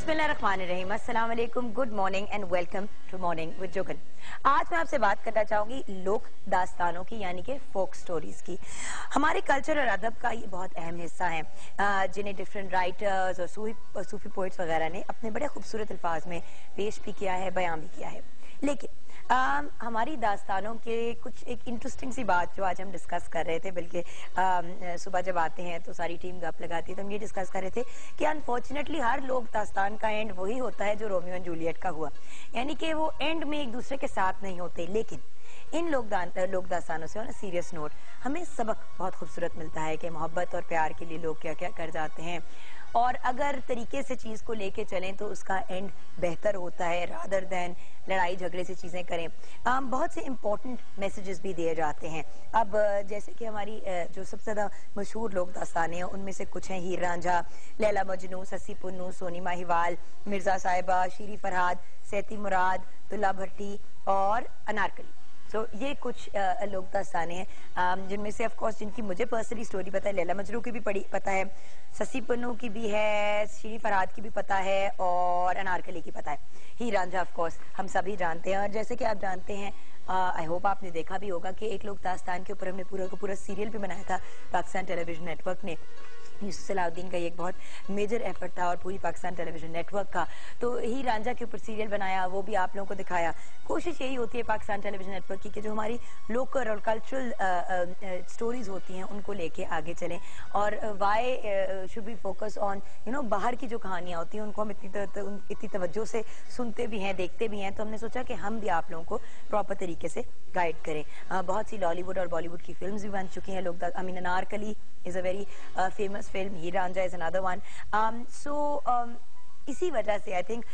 बिस्मिल्लाहिर्रहमानिर्रहीम, अस्सलाम वालेकुम, good morning and welcome to morning with Jugan. आज मैं आपसे बात करना चाहूंगी लोक दास्तानों की, यानी कि फोक स्टोरीज की। हमारे कल्चर और अदब का ये बहुत अहम हिस्सा है, जिन्हें डिफरेंट राइटर्स और सूफी पोइट्स वगैरह ने अपने बड़े खूबसूरत अल्फाज में पेश भी किया है, बयां भी किया है। लेकिन हमारी दास्तानों के कुछ एक इंटरेस्टिंग सी बात जो आज हम डिस्कस कर रहे थे, बल्कि सुबह जब आते हैं तो सारी टीम गप लगाती है, तो हम ये डिस्कस कर रहे थे कि अनफॉर्चुनेटली हर लोक दास्तान का एंड वही होता है जो रोमियो एंड जूलियट का हुआ, यानी कि वो एंड में एक दूसरे के साथ नहीं होते। लेकिन इन लोक दास्तानों से ऑन अ सीरियस नोट हमें सबक बहुत खूबसूरत मिलता है कि मोहब्बत और प्यार के लिए लोग क्या क्या कर जाते हैं, और अगर तरीके से चीज को लेके चलें तो उसका एंड बेहतर होता है, रादर देन लड़ाई झगड़े से चीजें करें। बहुत से इम्पोर्टेंट मैसेजेस भी दिए जाते हैं। अब जैसे कि हमारी जो सबसे ज्यादा मशहूर लोक दास्तानें हैं उनमें से कुछ हैं हीर रांझा, लैला मजनू, सस्सी पुन्नू, सोनी माहिवाल, मिर्जा साहिबा, शीरी फरहाद, सैती मुराद, दुल्ला भट्टी और अनारकली। तो ये कुछ लोक दास्तानें हैं, जिनमें से ऑफ कोर्स जिनकी मुझे पर्सनली स्टोरी पता है, लैला मजनू की भी पता है, सस्सी पुन्नू की भी है, शीरी फरहाद की भी पता है और अनारकली की पता है। हीर रांझा ऑफ कोर्स हम सभी जानते हैं। और जैसे कि आप जानते हैं, आई होप आपने देखा भी होगा कि एक लोक दास्तान के ऊपर हमने पूरा का पूरा सीरियल भी बनाया था पाकिस्तान टेलीविजन नेटवर्क ने। यूसुफ सलाउद्दीन का ये एक बहुत मेजर एफर्ट था और पूरी पाकिस्तान टेलीविजन नेटवर्क का। तो हीर रांझा के ऊपर सीरियल बनाया, वो भी आप लोगों को दिखाया। कोशिश यही होती है पाकिस्तान टेलीविजन नेटवर्क की कि जो हमारी लोकल और कल्चरल स्टोरीज होती हैं उनको लेके आगे चलें, और why should be focus on बाहर की जो कहानियां होती हैं उनको हम इतनी तवज्जो से सुनते भी हैं, देखते भी हैं। तो हमने सोचा कि हम भी आप लोगों को प्रॉपर तरीके से गाइड करें। बहुत सी लॉलीवुड और बॉलीवुड की फिल्म्स भी बन चुकी हैं। Anarkali is a very famous film, Heer Ranjha is another one. इसी वजह से आई थिंक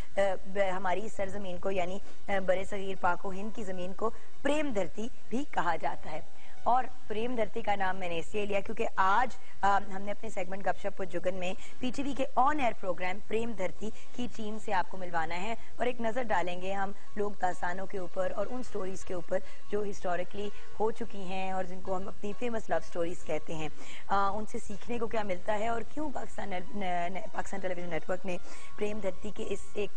हमारी सरजमीन को, यानी बड़े सगीर पाको हिंद की जमीन को प्रेम धरती भी कहा जाता है। और प्रेम धरती का नाम मैंने इसलिए लिया क्योंकि आज हमने अपने सेगमेंट गपशप विद जुगन में पीटीवी के ऑन एयर प्रोग्राम प्रेम धरती की टीम से आपको मिलवाना है, और एक नजर डालेंगे हम लोक दास्तानों के ऊपर और उन स्टोरीज के ऊपर जो हिस्टोरिकली हो चुकी हैं और जिनको हम अपनी फेमस लव स्टोरीज कहते हैं। उनसे सीखने को क्या मिलता है और क्यों पाकिस्तान टेलीविजन नेटवर्क ने प्रेम धरती के इस एक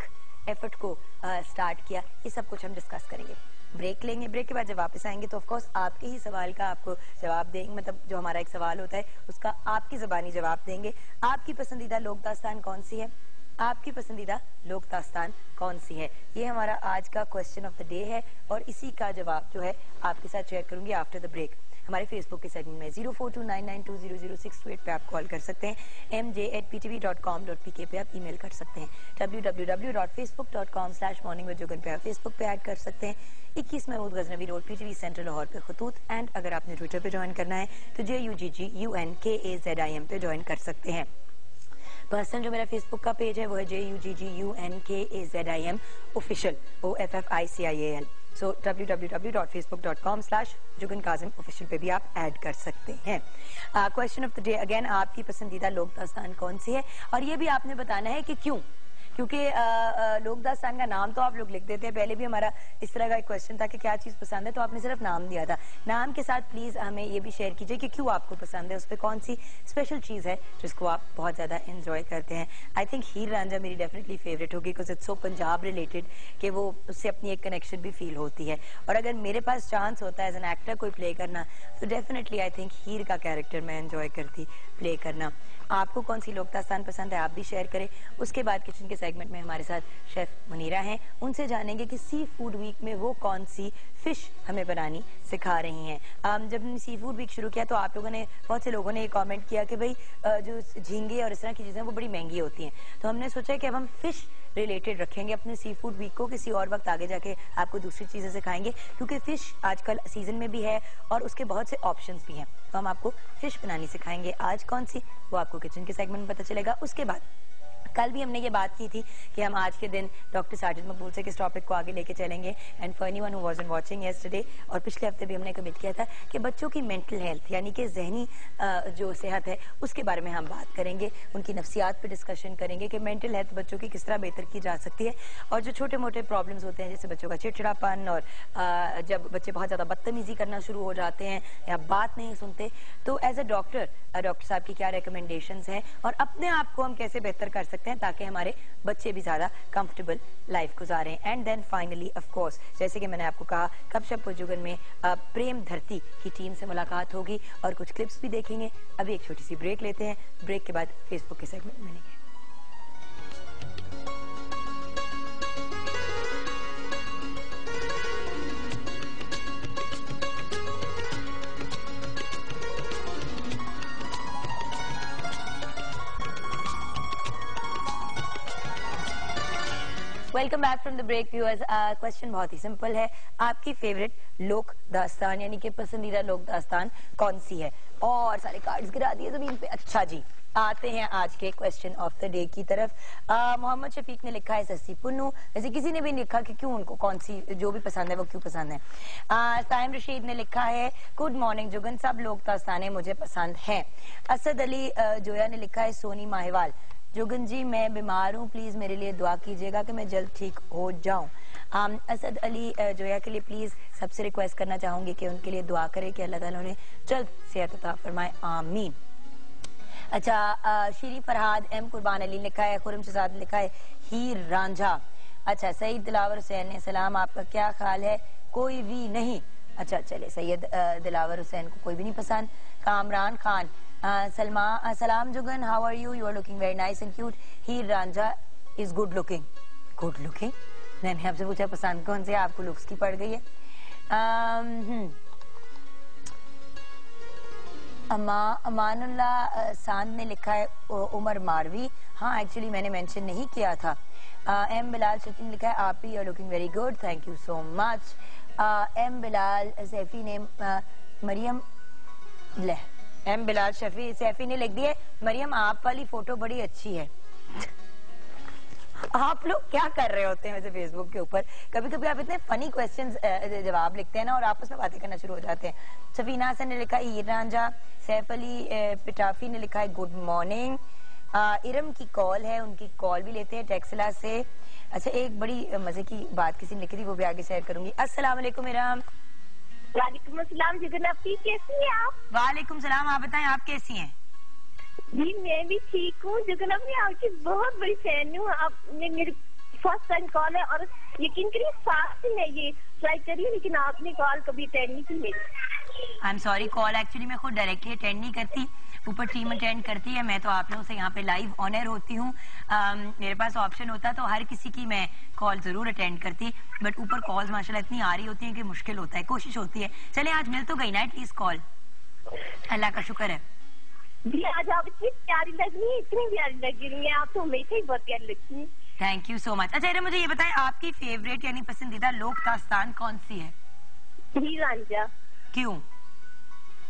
एफर्ट को स्टार्ट किया, ये सब कुछ हम डिस्कस करेंगे। ब्रेक लेंगे, ब्रेक के बाद जब वापस आएंगे तो ऑफकोर्स आपके ही सवाल का आपको जवाब देंगे, मतलब जो हमारा एक सवाल होता है उसका आपकी ज़बानी जवाब देंगे। आपकी पसंदीदा लोक दास्तान कौन सी है, आपकी पसंदीदा लोक दास्तान कौन सी है, ये हमारा आज का क्वेश्चन ऑफ द डे है, और इसी का जवाब जो है आपके साथ शेयर करूंगी आफ्टर द ब्रेक। हमारे फेसबुक के सेगमेंट में 042992000628 पे आप कॉल कर सकते हैं, mj@ptv.com.pk पे आप ईमेल कर सकते हैं, www.facebook.com/morningwithjugan पे आप फेसबुक पे ऐड कर सकते हैं, 21 Mahmood Ghaznavi road PTV central Lahore पे खतूत। एंड अगर आपने ट्विटर पे ज्वाइन करना है तो JUGGUNKAZIM पे ज्वाइन कर सकते हैं। पर्सनल जो मेरा फेसबुक का पेज है वो है JUGGUNKAZIM ऑफिशियल, OFFICIAL। सो www.facebook.com/जुगन काजिम पे भी आप ऐड कर सकते हैं। Question of the day again, आपकी पसंदीदा लोक दास्तान कौन सी है, और ये भी आपने बताना है कि क्यों। क्योंकि लोक दास्तान का नाम तो आप लोग लिख देते हैं, पहले भी हमारा इस तरह का एक क्वेश्चन था कि क्या चीज पसंद है, तो आपने सिर्फ नाम दिया था। नाम के साथ प्लीज हमें ये भी शेयर कीजिए कि क्यों आपको पसंद है, उस पर कौन सी स्पेशल चीज है जिसको आप बहुत ज्यादा एंजॉय करते हैं। आई थिंक हीर रांझा मेरी डेफिनेटली फेवरेट होगी because it's so Punjab related कि वो उससे अपनी एक कनेक्शन भी फील होती है, और अगर मेरे पास चांस होता है एज एन एक्टर कोई प्ले करना तो डेफिनेटली आई थिंक हीर का कैरेक्टर मैं एंजॉय करती प्ले करना। आपको कौन सी लोक दास्तान पसंद है, आप भी शेयर करें। उसके बाद किचन के सेगमेंट में हमारे साथ शेफ मुनीरा हैं, उनसे जानेंगे कि सी फूड वीक में वो कौन सी फिश हमें बनानी सिखा रही हैं। जब हमने सी फूड वीक शुरू किया तो आप लोगों ने, बहुत से लोगों ने ये कमेंट किया कि भाई जो झींगे और इस तरह की चीजें वो बड़ी महंगी होती हैं, तो हमने सोचा कि अब हम फिश रिलेटेड रखेंगे अपने सी फूड वीक को। किसी और वक्त आगे जाके आपको दूसरी चीजें सिखाएंगे, क्योंकि फिश आजकल सीजन में भी है और उसके बहुत से ऑप्शंस भी हैं, तो हम आपको फिश बनानी सिखाएंगे। आज कौन सी, वो आपको किचन के सेगमेंट में पता चलेगा। उसके बाद कल भी हमने ये बात की थी कि हम आज के दिन डॉक्टर साजिद मकबूल से किस टॉपिक को आगे लेके चलेंगे, and for anyone who wasn't watching yesterday, और पिछले हफ्ते भी हमने कमिट किया था कि बच्चों की मेंटल हेल्थ यानी कि जहनी जो सेहत है उसके बारे में हम बात करेंगे, उनकी नफ्सियात पे डिस्कशन करेंगे कि मेंटल हेल्थ बच्चों की किस तरह बेहतर की जा सकती है, और जो छोटे मोटे प्रॉब्लम्स होते हैं जैसे बच्चों का चिड़चिड़ापन, और जब बच्चे बहुत ज्यादा बदतमीजी करना शुरू हो जाते हैं या बात नहीं सुनते, तो एज अ डॉक्टर साहब की क्या रिकमेंडेशंस हैं और अपने आप को हम कैसे बेहतर कर सकते सकते हैं ताकि हमारे बच्चे भी ज्यादा कंफर्टेबल लाइफ गुजारें। And then finally of course, जैसे कि मैंने आपको कहा, गपशप विद जुगन में प्रेम धरती की टीम से मुलाकात होगी और कुछ क्लिप्स भी देखेंगे। अभी एक छोटी सी ब्रेक लेते हैं, ब्रेक के बाद फेसबुक के सेगमेंट में मिलेंगे। Welcome back from the break viewers. Question बहुत ही सिंपल है, आपकी फेवरेट लोक दास्तान यानी कि पसंदीदा लोक दास्तान कौन सी है? और सारे कार्ड्स गिरा दिए जमीन पे। अच्छा जी, आते हैं आज के क्वेश्चन ऑफ द डे की तरफ। मोहम्मद शफीक ने लिखा है सस्सी पुन्नू। वैसे किसी ने भी लिखा कि क्यों उनको कौन सी जो भी पसंद है वो क्यों पसंद है। साइम रशीद ने लिखा है गुड मॉर्निंग जुगन, सब लोक दास्तानें मुझे पसंद हैं। असद अली जोया ने लिखा है सोनी माहिवाल, जुगन जी मैं बीमार हूँ, प्लीज मेरे लिए दुआ कीजिएगा कि मैं जल्द ठीक हो जाऊं। असद अली जोया के लिए प्लीज सबसे रिक्वेस्ट करना चाहूंगी कि उनके लिए दुआ करें कि अल्लाह ताला उन्हें जल्द सेहत अता फरमाए, आमीन। अच्छा, शीरी फरहाद एम कुर्बान अली लिखा है, खुरम शहजाद लिखा है हीर रांझा। अच्छा, सईद दिलावर हुसैन ने सलाम, आपका क्या ख्याल है? कोई भी नहीं। अच्छा चले, सैयद दिलावर हुसैन को कोई भी नहीं पसंद। कामरान खान सलाम Jugan, how are you? You are looking very nice and cute. Heer Ranjha is good looking. Good looking? मैंने आपसे पूछा पसंद कौन से, आपको लुक्स की पड़ गई है। अमानुल्लाह सांद ने लिखा है उमर मारवी। हाँ, एक्चुअली मैंने मेंशन नहीं किया था। एम बिलाल शफी ने लिखा है आप ही are looking very good, thank you so much. M Bilal Saifi ने मरियम ले एम बिलाल शफी सैफी ने लिख दिया मरियम आप वाली फोटो बड़ी अच्छी है। आप लोग क्या कर रहे होते हैं वैसे फेसबुक के ऊपर? कभी कभी आप इतने फनी क्वेश्चंस जवाब लिखते हैं ना और आपस में बातें करना शुरू हो जाते हैं। सफीना हसन ने लिखा है हीर रांझा। सैफ अली पिटाफी ने लिखा है गुड मॉर्निंग। इरम की कॉल है, उनकी कॉल भी लेते हैं टेक्सला से। अच्छा, एक बड़ी मजे की बात किसी ने लिखी थी, वो भी आगे शेयर करूंगी। अस्सलाम वालेकुम इरम। वालेकुम अस्सलाम जुगन, आप कैसी हैं आप? वालेकुम सलाम, आप बताएं आप कैसी हैं? जी मैं भी ठीक हूँ जुगन, मैं आपकी बहुत बड़ी फैन हूँ। आपने मेरी फर्स्ट टाइम कॉल है और यकीन करिए फास्ट में ये ट्राई करिए, लेकिन आपने कॉल कभी अटेंड नहीं की मेरी। I am sorry, call actually मैं खुद डायरेक्टली अटेंड नहीं करती, ऊपर टीम अटेंड करती है। मैं तो आप लोगों से यहाँ पे लाइव ऑन एयर होती हूँ। मेरे पास ऑप्शन होता तो हर किसी की मैं कॉल जरूर अटेंड करती, बट ऊपर कॉल्स माशाल्लाह इतनी आ रही होती हैं कि मुश्किल होता है। कोशिश होती है, चले आज मिल तो गई ना एटलीस्ट कॉल, अल्लाह का शुक्र है। जी आज आप इतनी प्यारी लग रही है, इतनी प्यारी लग रही है, आप तो हमेशा ही बहुत प्यारी लगती है। Thank you so much. अच्छा मुझे ये बताएं आपकी फेवरेट यानी पसंदीदा लोक दास्तान कौन सी है? हीर रांझा। क्यों?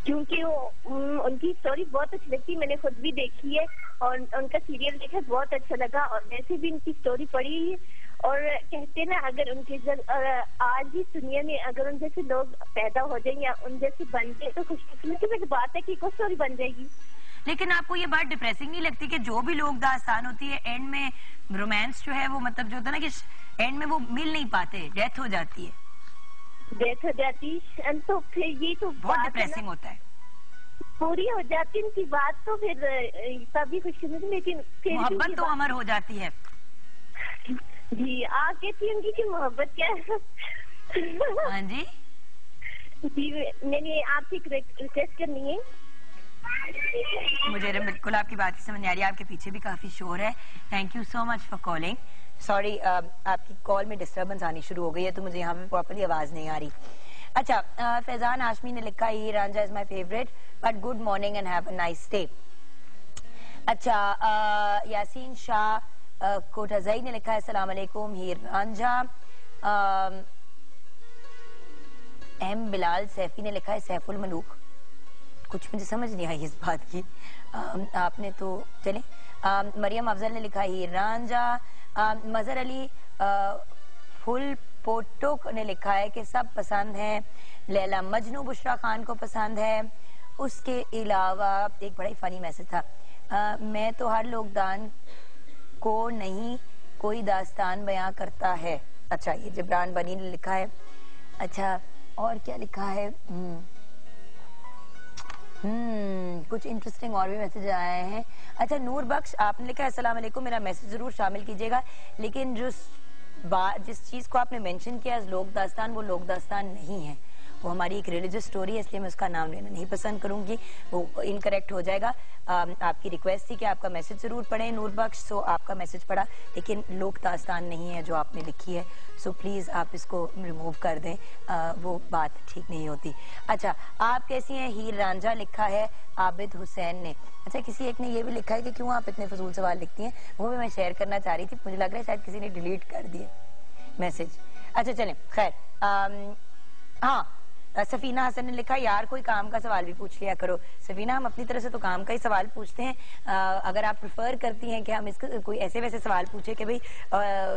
क्योंकि उनकी स्टोरी बहुत अच्छी लगती है, मैंने खुद भी देखी है और उनका सीरियल देखा बहुत अच्छा लगा और वैसे भी उनकी स्टोरी पढ़ी है। और कहते ना अगर उनके आज ही दुनिया में अगर उन जैसे लोग पैदा हो जाए या उन जैसे बन जाए तो खुशकिस्मती की बात है कि कोई स्टोरी बन जाएगी। लेकिन आपको ये बात डिप्रेसिंग नहीं लगती कि जो भी लोग दास्तान होती है एंड में रोमांस जो है वो मतलब जो होता है ना कि एंड में वो मिल नहीं पाते, डेथ हो जाती है। डेथ हो जाती है तो फिर ये तो बहुत डिप्रेसिंग होता है। पूरी हो जाती है उनकी बात तो फिर तभी खुशकिस्मती, लेकिन फिर मोहब्बत तो अमर हो जाती है। जी आप कहती होंगी कि मोहब्बत क्या है? हाँ जी जी मैंने आपसे एक रिक्वेस्ट करनी है। मुझे बिल्कुल आपकी बात ही समझ नहीं आ रही है, आपके पीछे भी काफी शोर है। Thank you so much for calling. Sorry आपकी कॉल में डिस्टर्बेंस आनी शुरू हो गई है तो मुझे यहाँ पे प्रॉपर्ली आवाज नहीं आ रही। अच्छा, फैजान हाशमी ने लिखा Heer Ranjha is my favourite but good morning and have a nice day. अच्छा, यासीन शाह कोटाजई ने लिखा है अस्सलाम वालेकुम हीर रांझा। एम बिलाल सैफी ने लिखा है सैफुल मलूक। कुछ मुझे समझ नहीं आई इस बात की, आपने तो चले। मरियम अफजल ने लिखा हीर रांझा। मजहर अली फुल पोटोक ने लिखा है कि सब पसंद है। लैला मजनू बुशरा खान को पसंद है। उसके अलावा एक बड़ा ही फनी मैसेज था, मैं तो हर लोकदान को नहीं कोई दास्तान बयां करता है। अच्छा, ये जबरान बनी ने लिखा है। अच्छा और क्या लिखा है? कुछ इंटरेस्टिंग और भी मैसेज आए हैं। अच्छा, नूर बख्श आपने लिखा है अस्सलाम वालेकुम, मेरा मैसेज जरूर शामिल कीजिएगा, लेकिन जिस चीज को आपने मेंशन किया लोक दास्तान, वो लोक दास्तान नहीं है, वो हमारी एक रिलीजियस स्टोरी है, इसलिए मैं उसका नाम लेना नहीं पसंद करूंगी, वो इनकरेक्ट हो जाएगा। आपकी रिक्वेस्ट थी कि आपका मैसेज जरूर पढ़ें नूर बख्श, सो आपका मैसेज पढ़ा, लेकिन लोक दास्तान नहीं है जो आपने लिखी है, सो प्लीज आप इसको रिमूव कर दें, वो बात ठीक नहीं होती। अच्छा, आप कैसी हैं हीर रांझा लिखा है आबिद हुसैन ने। अच्छा, किसी एक ने ये भी लिखा है कि क्यों आप इतने फजूल सवाल लिखती हैं, वो भी मैं शेयर करना चाह रही थी, मुझे लग रहा है शायद किसी ने डिलीट कर दिए मैसेज। अच्छा चलें, खैर, हाँ, सफीना हसन ने लिखा यार कोई काम का सवाल भी पूछ लिया करो। सफीना, हम अपनी तरह से तो काम का ही सवाल पूछते हैं, अगर आप प्रेफर करती हैं कि हम इसको कोई ऐसे वैसे सवाल पूछे कि भाई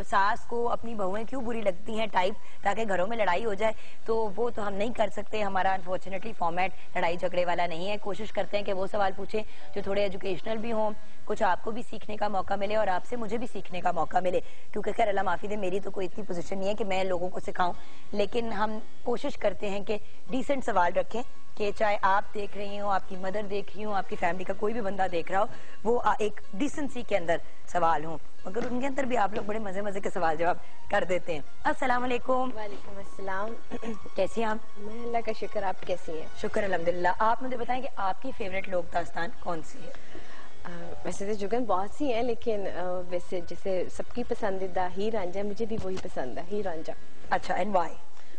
सास को अपनी बहुएं क्यों बुरी लगती हैं टाइप, ताकि घरों में लड़ाई हो जाए, तो वो तो हम नहीं कर सकते, हमारा अनफॉर्चुनेटली फॉर्मेट लड़ाई झगड़े वाला नहीं है। कोशिश करते हैं कि वो सवाल पूछें जो थोड़े एजुकेशनल भी हों, कुछ आपको भी सीखने का मौका मिले और आपसे मुझे भी सीखने का मौका मिले, क्योंकि खैर अल्लाह माफी दे, मेरी तो कोई इतनी पोजीशन नहीं है कि मैं लोगों को सिखाऊं, लेकिन हम कोशिश करते हैं कि डिसेंट सवाल रखें कि चाहे आप देख रही हो, आपकी मदर देख रही हो, आपकी फैमिली का कोई भी बंदा देख रहा हो, वो एक डिसेंसी के अंदर सवाल हो, मगर उनके अंदर भी आप लोग बड़े मजे मजे के सवाल जवाब कर देते हैं। अस्सलाम वालेकुम। वालेकुम अस्सलाम। कैसी हैं आप? मैं अल्लाह का शुक्र, आप कैसी हैं? शुक्र अल्हम्दुलिल्लाह। आप मुझे बताएं कि आपकी फेवरेट लोक दास्तान कौन सी है? वैसे तो जुगन बहुत सी हैं, लेकिन वैसे जैसे सबकी पसंदीदा हीर रांझा, मुझे भी वही पसंद है, हीर रांझा। अच्छा, एंड व्हाई?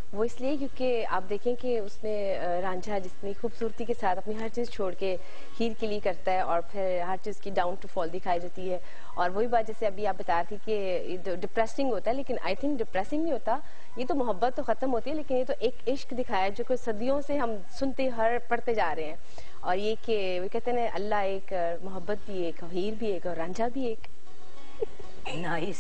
वो इसलिए क्योंकि आप देखें कि उसमें रांझा जितनी खूबसूरती के साथ अपनी हर चीज़ छोड़ के हीर के लिए करता है, और फिर हर चीज़ की डाउन टू फॉल दिखाई देती है। और वही बात जैसे अभी आप बता रही थी कि डिप्रेसिंग होता है, लेकिन आई थिंक डिप्रेसिंग नहीं होता, ये तो मोहब्बत तो ख़त्म होती है, लेकिन ये तो एक इश्क दिखाया है जो कि सदियों से हम सुनते पढ़ते जा रहे हैं। और ये कि वो कहते हैं अल्लाह एक, मोहब्बत भी एक, हीर भी एक, और रांझा भी एक। नाइस,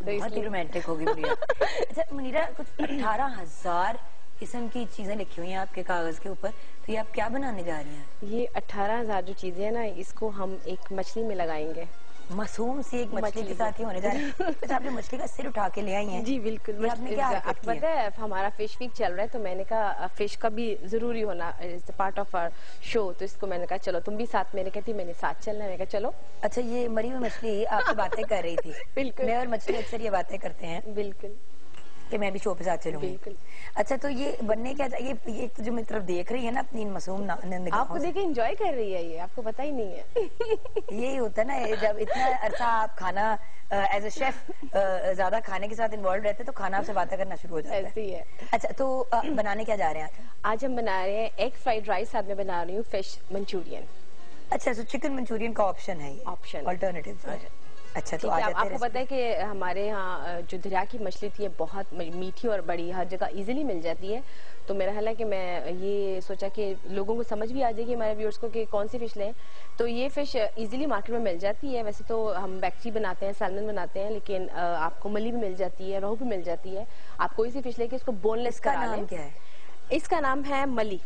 बहुत ही रोमांटिक होगी मुनीरा। अच्छा मुनीरा, कुछ 18,000 किस्म की चीजें लिखी हुई हैं आपके कागज के ऊपर, तो ये आप क्या बनाने जा रही हैं? ये 18,000 जो चीजें हैं ना, इसको हम एक मछली में लगाएंगे। मासूम सी एक मछली के साथ ही होने जा रही है। अच्छा, आपने मछली का सिर उठा के ले आई हैं? जी बिल्कुल। आपने क्या आपको पता है हमारा फिश वीक चल रहा है, तो मैंने कहा फिश का भी जरूरी होना is part of our show, तो इसको मैंने कहा चलो तुम भी साथ, मैंने कहती मैंने साथ चलना है, मैंने कहा चलो। अच्छा, ये मरी हुई मछली आपसे बातें कर रही थी? बिल्कुल, मैं और मछली अक्सर ये बातें करते हैं। बिल्कुल, कि मैं भी शो पे साथ चलूंगी। बिल्कुल। अच्छा, तो ये बनने क्या चाहिए, ये तो जो मेरी तरफ देख रही है ना अपनी मासूम आपको देख के एंजॉय कर रही है, ये आपको पता ही नहीं है। यही होता है ना, जब इतना अरसा आप खाना एज अ शेफ ज्यादा खाने के साथ इन्वॉल्व रहते हैं, तो खाना आपसे बातें करना शुरू हो जाता है। ऐसे ही है। अच्छा, तो बनाने क्या जा रहे हैं आज हम बना रहे हैं एग फ्राइड राइस, साथ में बना रही हूँ फिश मंचूरियन। अच्छा, तो चिकन मंचूरियन का ऑप्शन है, ऑप्शन ऑल्टरनेटिव। अच्छा, तो आपको पता है कि हमारे यहाँ जो दरिया की मछली थी बहुत मीठी और बड़ी, हर जगह इजीली मिल जाती है, तो मेरा ख्याल है कि मैं ये सोचा कि लोगों को समझ भी आ जाएगी, हमारे व्यूअर्स को, कि कौन सी फिश लें। तो ये फिश इजीली मार्केट में मिल जाती है। वैसे तो हम बैक्टी बनाते हैं, सैल्मन बनाते हैं, लेकिन आपको मली भी मिल जाती है, रोहू भी मिल जाती है। आप कोई सी फिश लेके इसको बोनलेस करा लें। क्या है इसका? नाम है मली।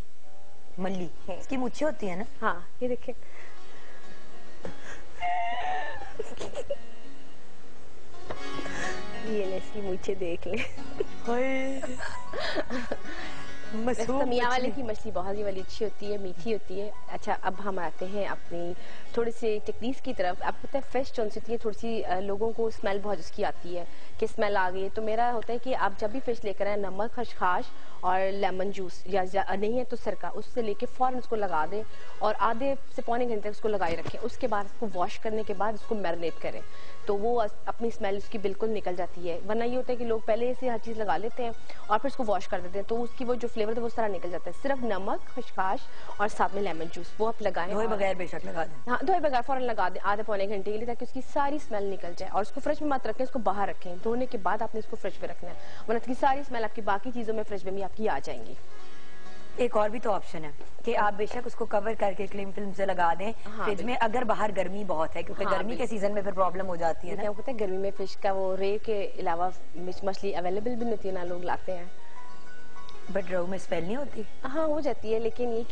मली, इसकी मूछें होती है ना? हाँ, ये देखिए। ये इसकी मूछें देख ले। मियाँ वाले की मछली बहुत ही वाली अच्छी होती है, मीठी होती है। अच्छा, अब हम आते हैं अपनी थोड़ी सी टेक्निक्स की तरफ। आपको पता है फिश जो होती है, थोड़ी सी लोगों को स्मेल बहुत उसकी आती है कि स्मेल आ गई है, तो मेरा होता है कि आप जब भी फिश लेकर आए, नमक, खसखस और लेमन जूस, या नहीं है तो सिरका, उससे लेके फौरन उसको लगा दें और आधे से पौने घंटे तक उसको लगाए रखें। उसके बाद उसको वॉश करने के बाद उसको मैरिनेट करें, तो वो अपनी स्मेल उसकी बिल्कुल निकल जाती है। वरना ये होता है कि लोग पहले से हर चीज़ लगा लेते हैं और फिर उसको वॉश कर देते हैं, तो उसकी वो जो फ्लेवर है वो सारा निकल जाता है। सिर्फ नमक, खसखस और साथ में लेमन जूस वो आप लगाएं, धोए बगैर बेशक लगा दें। हाँ, धोए बगैर फौरन लगा दें आधे पौने घंटे के लिए, ताकि उसकी सारी स्मेल निकल जाए। और उसको फ्रिज में मत रखें, उसको बाहर रखें। धोने के बाद आपने इसको फ्रिज में रखना है, वरना उसकी सारी स्मेल आपकी बाकी चीज़ों में फ्रिज में भी आपकी आ जाएंगी। एक और भी तो ऑप्शन है कि आप बेशक उसको कवर करके क्लीन फिल्म से लगा दें फ्रिज में, अगर बाहर गर्मी बहुत है, क्योंकि गर्मी के सीजन में फिर प्रॉब्लम हो जाती है ना। क्या होता है गर्मी में फिश का वो रे के अलावा मछली अवेलेबल भी नहीं होती है ना, लोग लाते हैं, बट रोहू में स्मेल नहीं होती। हाँ, हो जाती है, लेकिन ये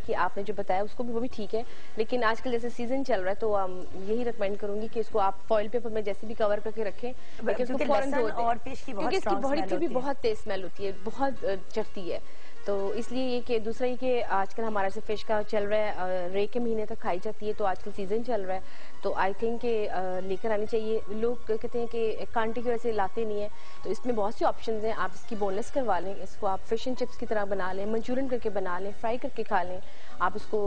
कि आपने जो बताया उसको भी वो भी ठीक है, लेकिन आजकल जैसे सीजन चल रहा है तो यही रिकमेंड करूंगी कि इसको आप फॉइल पेपर में जैसे भी कवर करके रखें, लेकिन उसको फौरन धो दें, और फिश की क्योंकि इसकी बॉडी की भी बहुत तेज स्मेल होती है, बहुत चढ़ती है। तो इसलिए ये कि दूसरा ये कि आजकल हमारा से फिश का चल रहा है, रे के महीने तक खाई जाती है, तो आजकल सीजन चल रहा है, तो आई थिंक कि लेकर आनी चाहिए। लोग कहते हैं कि कांटे की वजह से लाते नहीं है, तो इसमें बहुत सी ऑप्शंस हैं। आप इसकी बोनलेस करवा लें, इसको आप फिश एंड चिप्स की तरह बना लें, मंचूरियन करके बना लें, फ्राई करके खा लें, आप इसको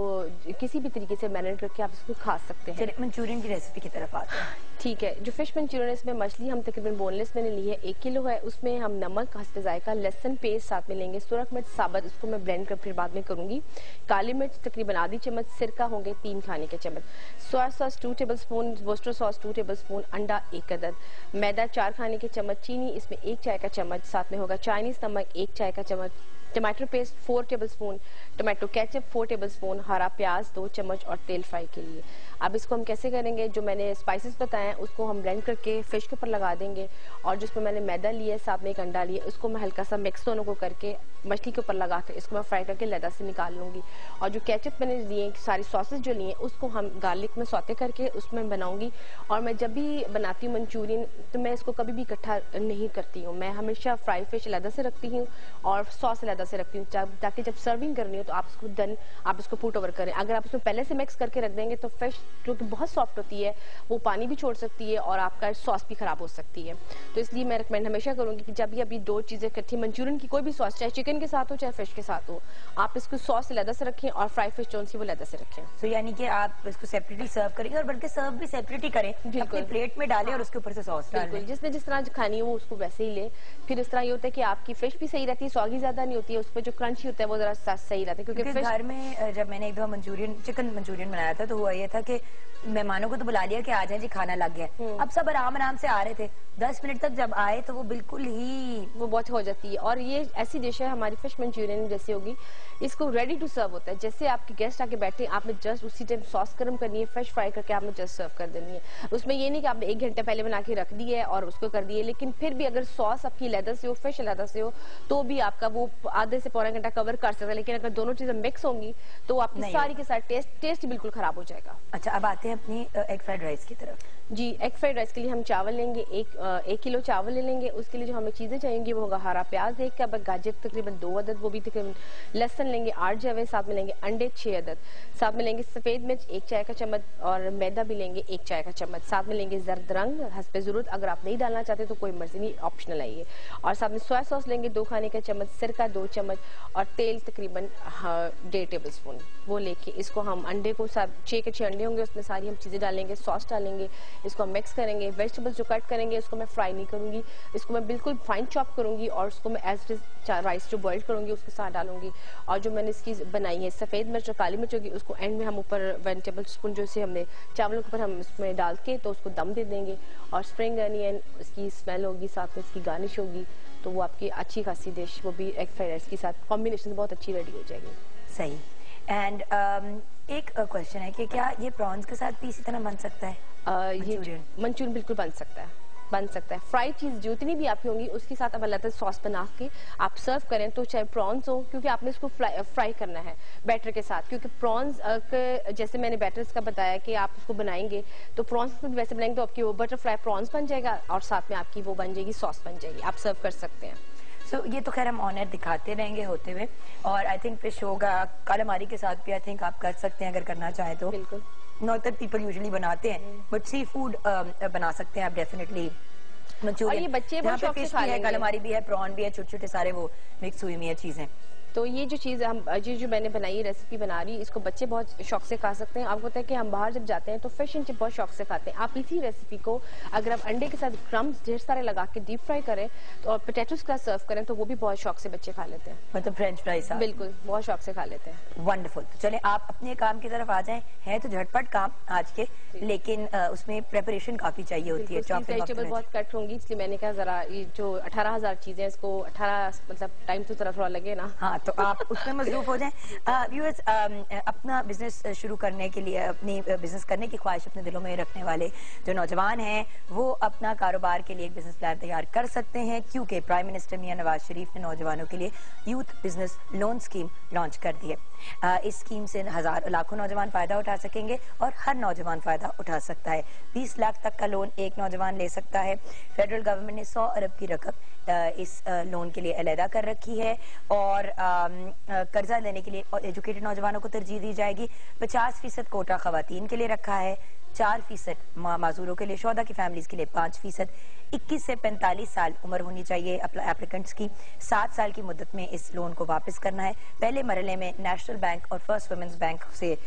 किसी भी तरीके से मैरिनेट करके आप इसको खा सकते हैं। चलिए मंचूरियन की रेसिपी की तरफ आते हैं। ठीक है, जो फिश मंचूरियन है इसमें मछली हम तकरीबन बोनलेस मैंने ली है 1 किलो है। उसमें हम नमक, हस्ब जायका, लहसुन पेस्ट साथ में लेंगे, सुरख मिर्च साबुत, इसको मैं ब्लेंड कर फिर बाद में करूंगी, काली मिर्च तकरीबन आधी चम्मच, सिरका होंगे 3 खाने के चम्मच, soya sauce 2 tablespoon, Worcester sauce 2 tablespoon, अंडा 1 अदद, मैदा 4 खाने के चम्मच, चीनी इसमें 1 चाय का चम्मच, साथ में होगा चाइनीज नमक 1 चाय का चम्मच, टमाटर paste 4 table spoon, tomato ketchup 4 table spoon, हरा प्याज 2 चम्मच और तेल फ्राई के लिए। अब इसको हम कैसे करेंगे, जो मैंने स्पाइसेस बताए हैं उसको हम ब्लेंड करके फिश के ऊपर लगा देंगे, और जिसमें मैंने मैदा लिया है साथ में एक अंडा लिया, उसको मैं हल्का सा मिक्स दोनों को करके मछली के ऊपर लगा कर इसको मैं फ्राई करके लैदा से निकाल लूंगी। और जो केचप मैंने लिए सारी सॉसेस जो लिए उसको हम गार्लिक में सौते करके उसमें बनाऊंगी। और मैं जब भी बनाती हूँ मंचूरियन तो मैं इसको कभी भी इकट्ठा नहीं करती हूँ, मैं हमेशा फ्राई फिश लैदा से रखती हूँ और सॉस लैदा से रखती हूँ, ताकि जब सर्विंग करनी हो तो आप इसको देन आप इसको पुट ओवर करें। अगर आप इसमें पहले से मिक्स करके रख देंगे तो फिश जो कि बहुत सॉफ्ट होती है वो पानी भी छोड़ सकती है और आपका सॉस भी खराब हो सकती है। तो इसलिए मैं रिकमेंड हमेशा करूंगी कि जब भी अभी 2 चीजें इकट्ठी, मंचूरियन की कोई भी सॉस, चाहे चिकन के साथ हो चाहे फिश के साथ हो, आप इसको सॉस लैदा से रखें और फ्राई फिश जो सी वो लैदा से रखें। तो यानी कि आप इसको सेपरेटली सर्व करेंगे, और बल्कि सर्व भी सेपरेटली करें, अपनी प्लेट में डालें और उसके ऊपर से सॉस डालें। जिसने जिस तरह खानी हो वो उसको वैसे ही ले। फिर इस तरह ये होता है कि आपकी फिश भी सही रहती है, सॉगी ज्यादा नहीं होती है, उस पर जो क्रंची होता है वो जरा सही रहता है। क्योंकि घर में जब मैंने एक दफा चिकन मंचूरियन बनाया था तो हुआ ये था कि मेहमानों को तो बुला लिया कि आ जाए जी खाना लग गया, अब सब आराम आराम से आ रहे थे, 10 मिनट तक जब आए तो वो बिल्कुल ही वो बहुत हो जाती है। और ये ऐसी डिश है हमारी फिश मंचूरियन जैसी होगी, इसको रेडी टू सर्व होता है, जैसे आपके गेस्ट आके बैठे आपने जस्ट उसी टाइम सॉस गर्म करनी है, फिश फ्राई करके आपने जस्ट सर्व कर देनी है। उसमें ये नहीं कि आपने 1 घंटे पहले बना के रख दी है और उसको कर दिए, लेकिन फिर भी अगर सॉस आपकी लैदा से हो, फिश लैदा से हो, तो भी आपका वो आधे से पौना घंटा कवर कर सकता है। लेकिन अगर दोनों चीजें मिक्स होंगी तो आपकी सारी के साथ टेस्ट बिल्कुल खराब हो जाएगा। अच्छा, अब आते हैं अपनी एग फ्राइड राइस की तरफ। जी, एग फ्राइड राइस के लिए हम चावल लेंगे, 1 किलो चावल ले लेंगे। उसके लिए जो हमें चीजें चाहिए वो होगा हरा प्याज 1 कप, गाजर तकरीबन 2 अदद, वो भी तकरीबन, लहसुन लेंगे 8 जवे, साथ में लेंगे अंडे 6 अदद, साथ में लेंगे सफेद मिर्च 1 चाय का चम्मच और मैदा भी लेंगे 1 चाय का चम्मच, साथ में लेंगे जर्द रंग हस्बे जरूरत, अगर आप नहीं डालना चाहते तो कोई मर्जी नहीं, ऑप्शनल है ये। और साथ में सोया सॉस लेंगे 2 खाने का चम्मच, सिरका 2 चम्मच और तेल तकरीबन 1.5 टेबल स्पून, वो लेके इसको हम अंडे को 6 के 6 अंडे होंगे उसमें सारी हम चीजें डालेंगे, सॉस डालेंगे, इसको हम मिक्स करेंगे। वेजिटेबल्स जो कट करेंगे उसको मैं फ्राई नहीं करूंगी, इसको मैं बिल्कुल फाइन चॉप करूंगी और उसको मैं एज इट इज राइस जो बॉइल करूंगी उसके साथ डालूंगी। और जो मैंने इसकी बनाई है सफेद मिर्च और काली मिर्च होगी उसको एंड में हम ऊपर 1 टेबल स्पून जो से हमने चावलों के ऊपर हम इसमें डाल के तो उसको दम दे देंगे। और स्प्रिंग अनियन उसकी स्मेल होगी, साथ में इसकी गार्निश होगी, तो वो आपकी अच्छी खासी डिश, वो भी एग फ्राइड राइस के साथ कॉम्बिनेशन बहुत अच्छी रेडी हो जाएगी। सही। एंड एक क्वेश्चन है कि क्या ये प्रॉन्स के साथ भी इसी तरह बन सकता है? ये मंचूरियन बिल्कुल बन सकता है, बन सकता है। फ्राई चीज जितनी भी आपकी होंगी उसके साथ अब अलग सॉस बना के आप सर्व करें, तो चाहे प्रॉन्स हो, क्योंकि आपने इसको फ्राई करना है बैटर के साथ, क्योंकि प्रॉन्स जैसे मैंने बैटर्स का बताया कि आप उसको बनाएंगे तो प्रॉन्स भी वैसे बनाएंगे तो आपकी वो बटरफ्लाई प्रॉन्स बन जाएगा और साथ में आपकी वो बन जाएगी सॉस बन जाएगी, आप सर्व कर सकते हैं। ये तो खैर हम ऑनर दिखाते रहेंगे होते हुए, और आई थिंक फिश होगा कालामारी के साथ भी आई थिंक आप कर सकते हैं अगर करना चाहें तो। बिल्कुल, नॉर्दर्न पीपल यूजुअली बनाते हैं, बट सी फूड बना सकते हैं आप डेफिनेटली। और ये बच्चे बहुत शौक से खा लेंगे, कालामारी भी है, प्रॉन भी है, छोटे छोटे सारे वो मिक्स हुई हुई है चीजें। तो ये जो चीज़ हम जो मैंने बनाई रेसिपी बना रही, इसको बच्चे बहुत शौक से खा सकते हैं। आपको पता है कि हम बाहर जब जाते हैं तो फिश एंड चिप बहुत शौक से खाते हैं। आप इसी रेसिपी को अगर आप अंडे के साथ क्रम्स ढेर सारे लगा के डीप फ्राई करें तो और पोटैटोस के साथ सर्व करें तो वो भी बहुत शौक से बच्चे खा लेते हैं, मतलब फ्रेंच फ्राइज। बिल्कुल, बहुत शौक से खा लेते हैं। वंडरफुल। तो चले आप अपने काम की तरफ आ जाएं। है तो झटपट काम आज के, लेकिन उसमें प्रिपरेशन काफी चाहिए होती है। वेजिटेबल बहुत कट होंगी, इसलिए मैंने कहा जरा ये जो 18,000 चीजें इसको 18 मतलब टाइम तो जरा थोड़ा लगे ना। हाँ, तो आप उसमें मसरूफ हो जाएं। व्यूअर्स, अपना बिजनेस शुरू करने के लिए, अपनी बिजनेस करने की ख्वाहिश अपने दिलों में रखने वाले जो नौजवान हैं वो अपना कारोबार के लिए एक बिजनेस प्लान तैयार कर सकते हैं, क्योंकि प्राइम मिनिस्टर मियां नवाज शरीफ ने नौजवानों के लिए youth business loan scheme launch कर दी है। इस स्कीम से लाखों नौजवान फायदा उठा सकेंगे और हर नौजवान फायदा उठा सकता है। 20 लाख तक का लोन एक नौजवान ले सकता है। फेडरल गवर्नमेंट ने 100 अरब की रकम इस लोन के लिए अलहदा कर रखी है, और कर्जा लेने के लिए और एजुकेटेड नौजवानों को तरजीह दी जाएगी। 50% कोटा खवातीन के लिए रखा है, 4% माजूरों के लिए, शोहदा की फैमिलीज के लिए 5%। 21 से 45 साल उम्र होनी चाहिए एप्लीकेंट्स की। 7 साल की मुद्दत में इस लोन को वापस करना है। पहले मरहले में नेशनल बैंक और फर्स्ट वुमेन्स बैंक से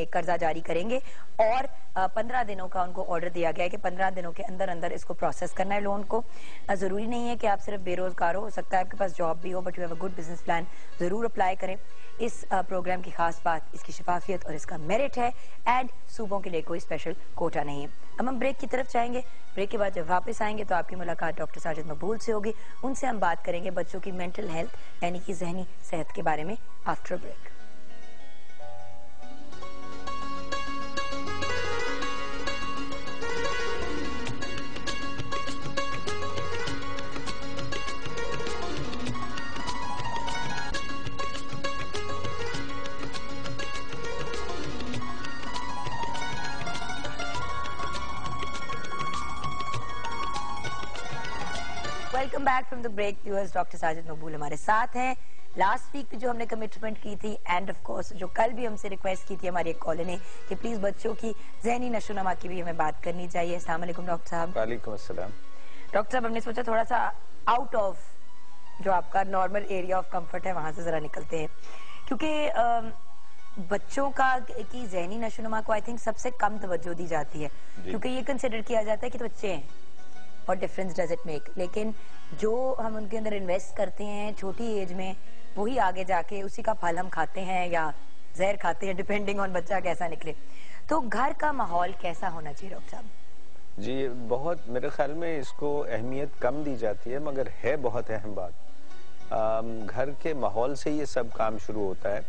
कर्जा जारी करेंगे और 15 दिनों का उनको ऑर्डर दिया गया है कि 15 दिनों के अंदर अंदर इसको प्रोसेस करना है लोन को। जरूरी नहीं है कि आप सिर्फ बेरोजगार हो सकता है आपके पास जॉब भी हो, but you have a good business plan, जरूर अप्लाई करें। इस प्रोग्राम की खास बात इसकी शफाफियत और इसका मेरिट है एंड सूबों के लिए कोई स्पेशल कोटा नहीं है। अब हम ब्रेक की तरफ जाएंगे। ब्रेक के बाद जब वापस आएंगे तो आपकी मुलाकात डॉक्टर साजिद मकबूल से होगी। उनसे हम बात करेंगे बच्चों की मेंटल हेल्थ यानी कि जहनी सेहत के बारे में after break. Welcome back from the break viewers. Doctor Sajid Maqbool हमारे साथ हैं। लास्ट वीक जो हमने कमिटमेंट की थी एंड ऑफ कोर्स जो कल भी हमसे रिक्वेस्ट की थी हमारी एक कॉलर ने कि प्लीज बच्चों की जहनी नशोनुमा की भी हमें बात करनी चाहिए। अस्सलाम वालेकुम डॉक्टर साहब। वालेकुम अस्सलाम। डॉक्टर साहब हमने सोचा थोड़ा सा आउट ऑफ जो आपका नॉर्मल एरिया ऑफ कंफर्ट है वहां से जरा निकलते हैं, क्योंकि बच्चों का की जहनी नशोनुमा को आई थिंक सबसे कम तवज्जो दी जाती है, क्योंकि ये कंसिडर किया जाता है कि तो बच्चे हैं और डिफरेंस डज इट मेक, लेकिन जो हम उनके अंदर इन्वेस्ट करते हैं छोटी एज में वही आगे जाके उसी का फल हम खाते हैं या जहर खाते हैं, डिपेंडिंग ऑन बच्चा कैसा निकले। तो घर का माहौल कैसा होना चाहिए डॉक्टर साहब? जी बहुत, मेरे ख्याल में इसको अहमियत कम दी जाती है मगर है बहुत अहम बात। घर के माहौल से ये सब काम शुरू होता है।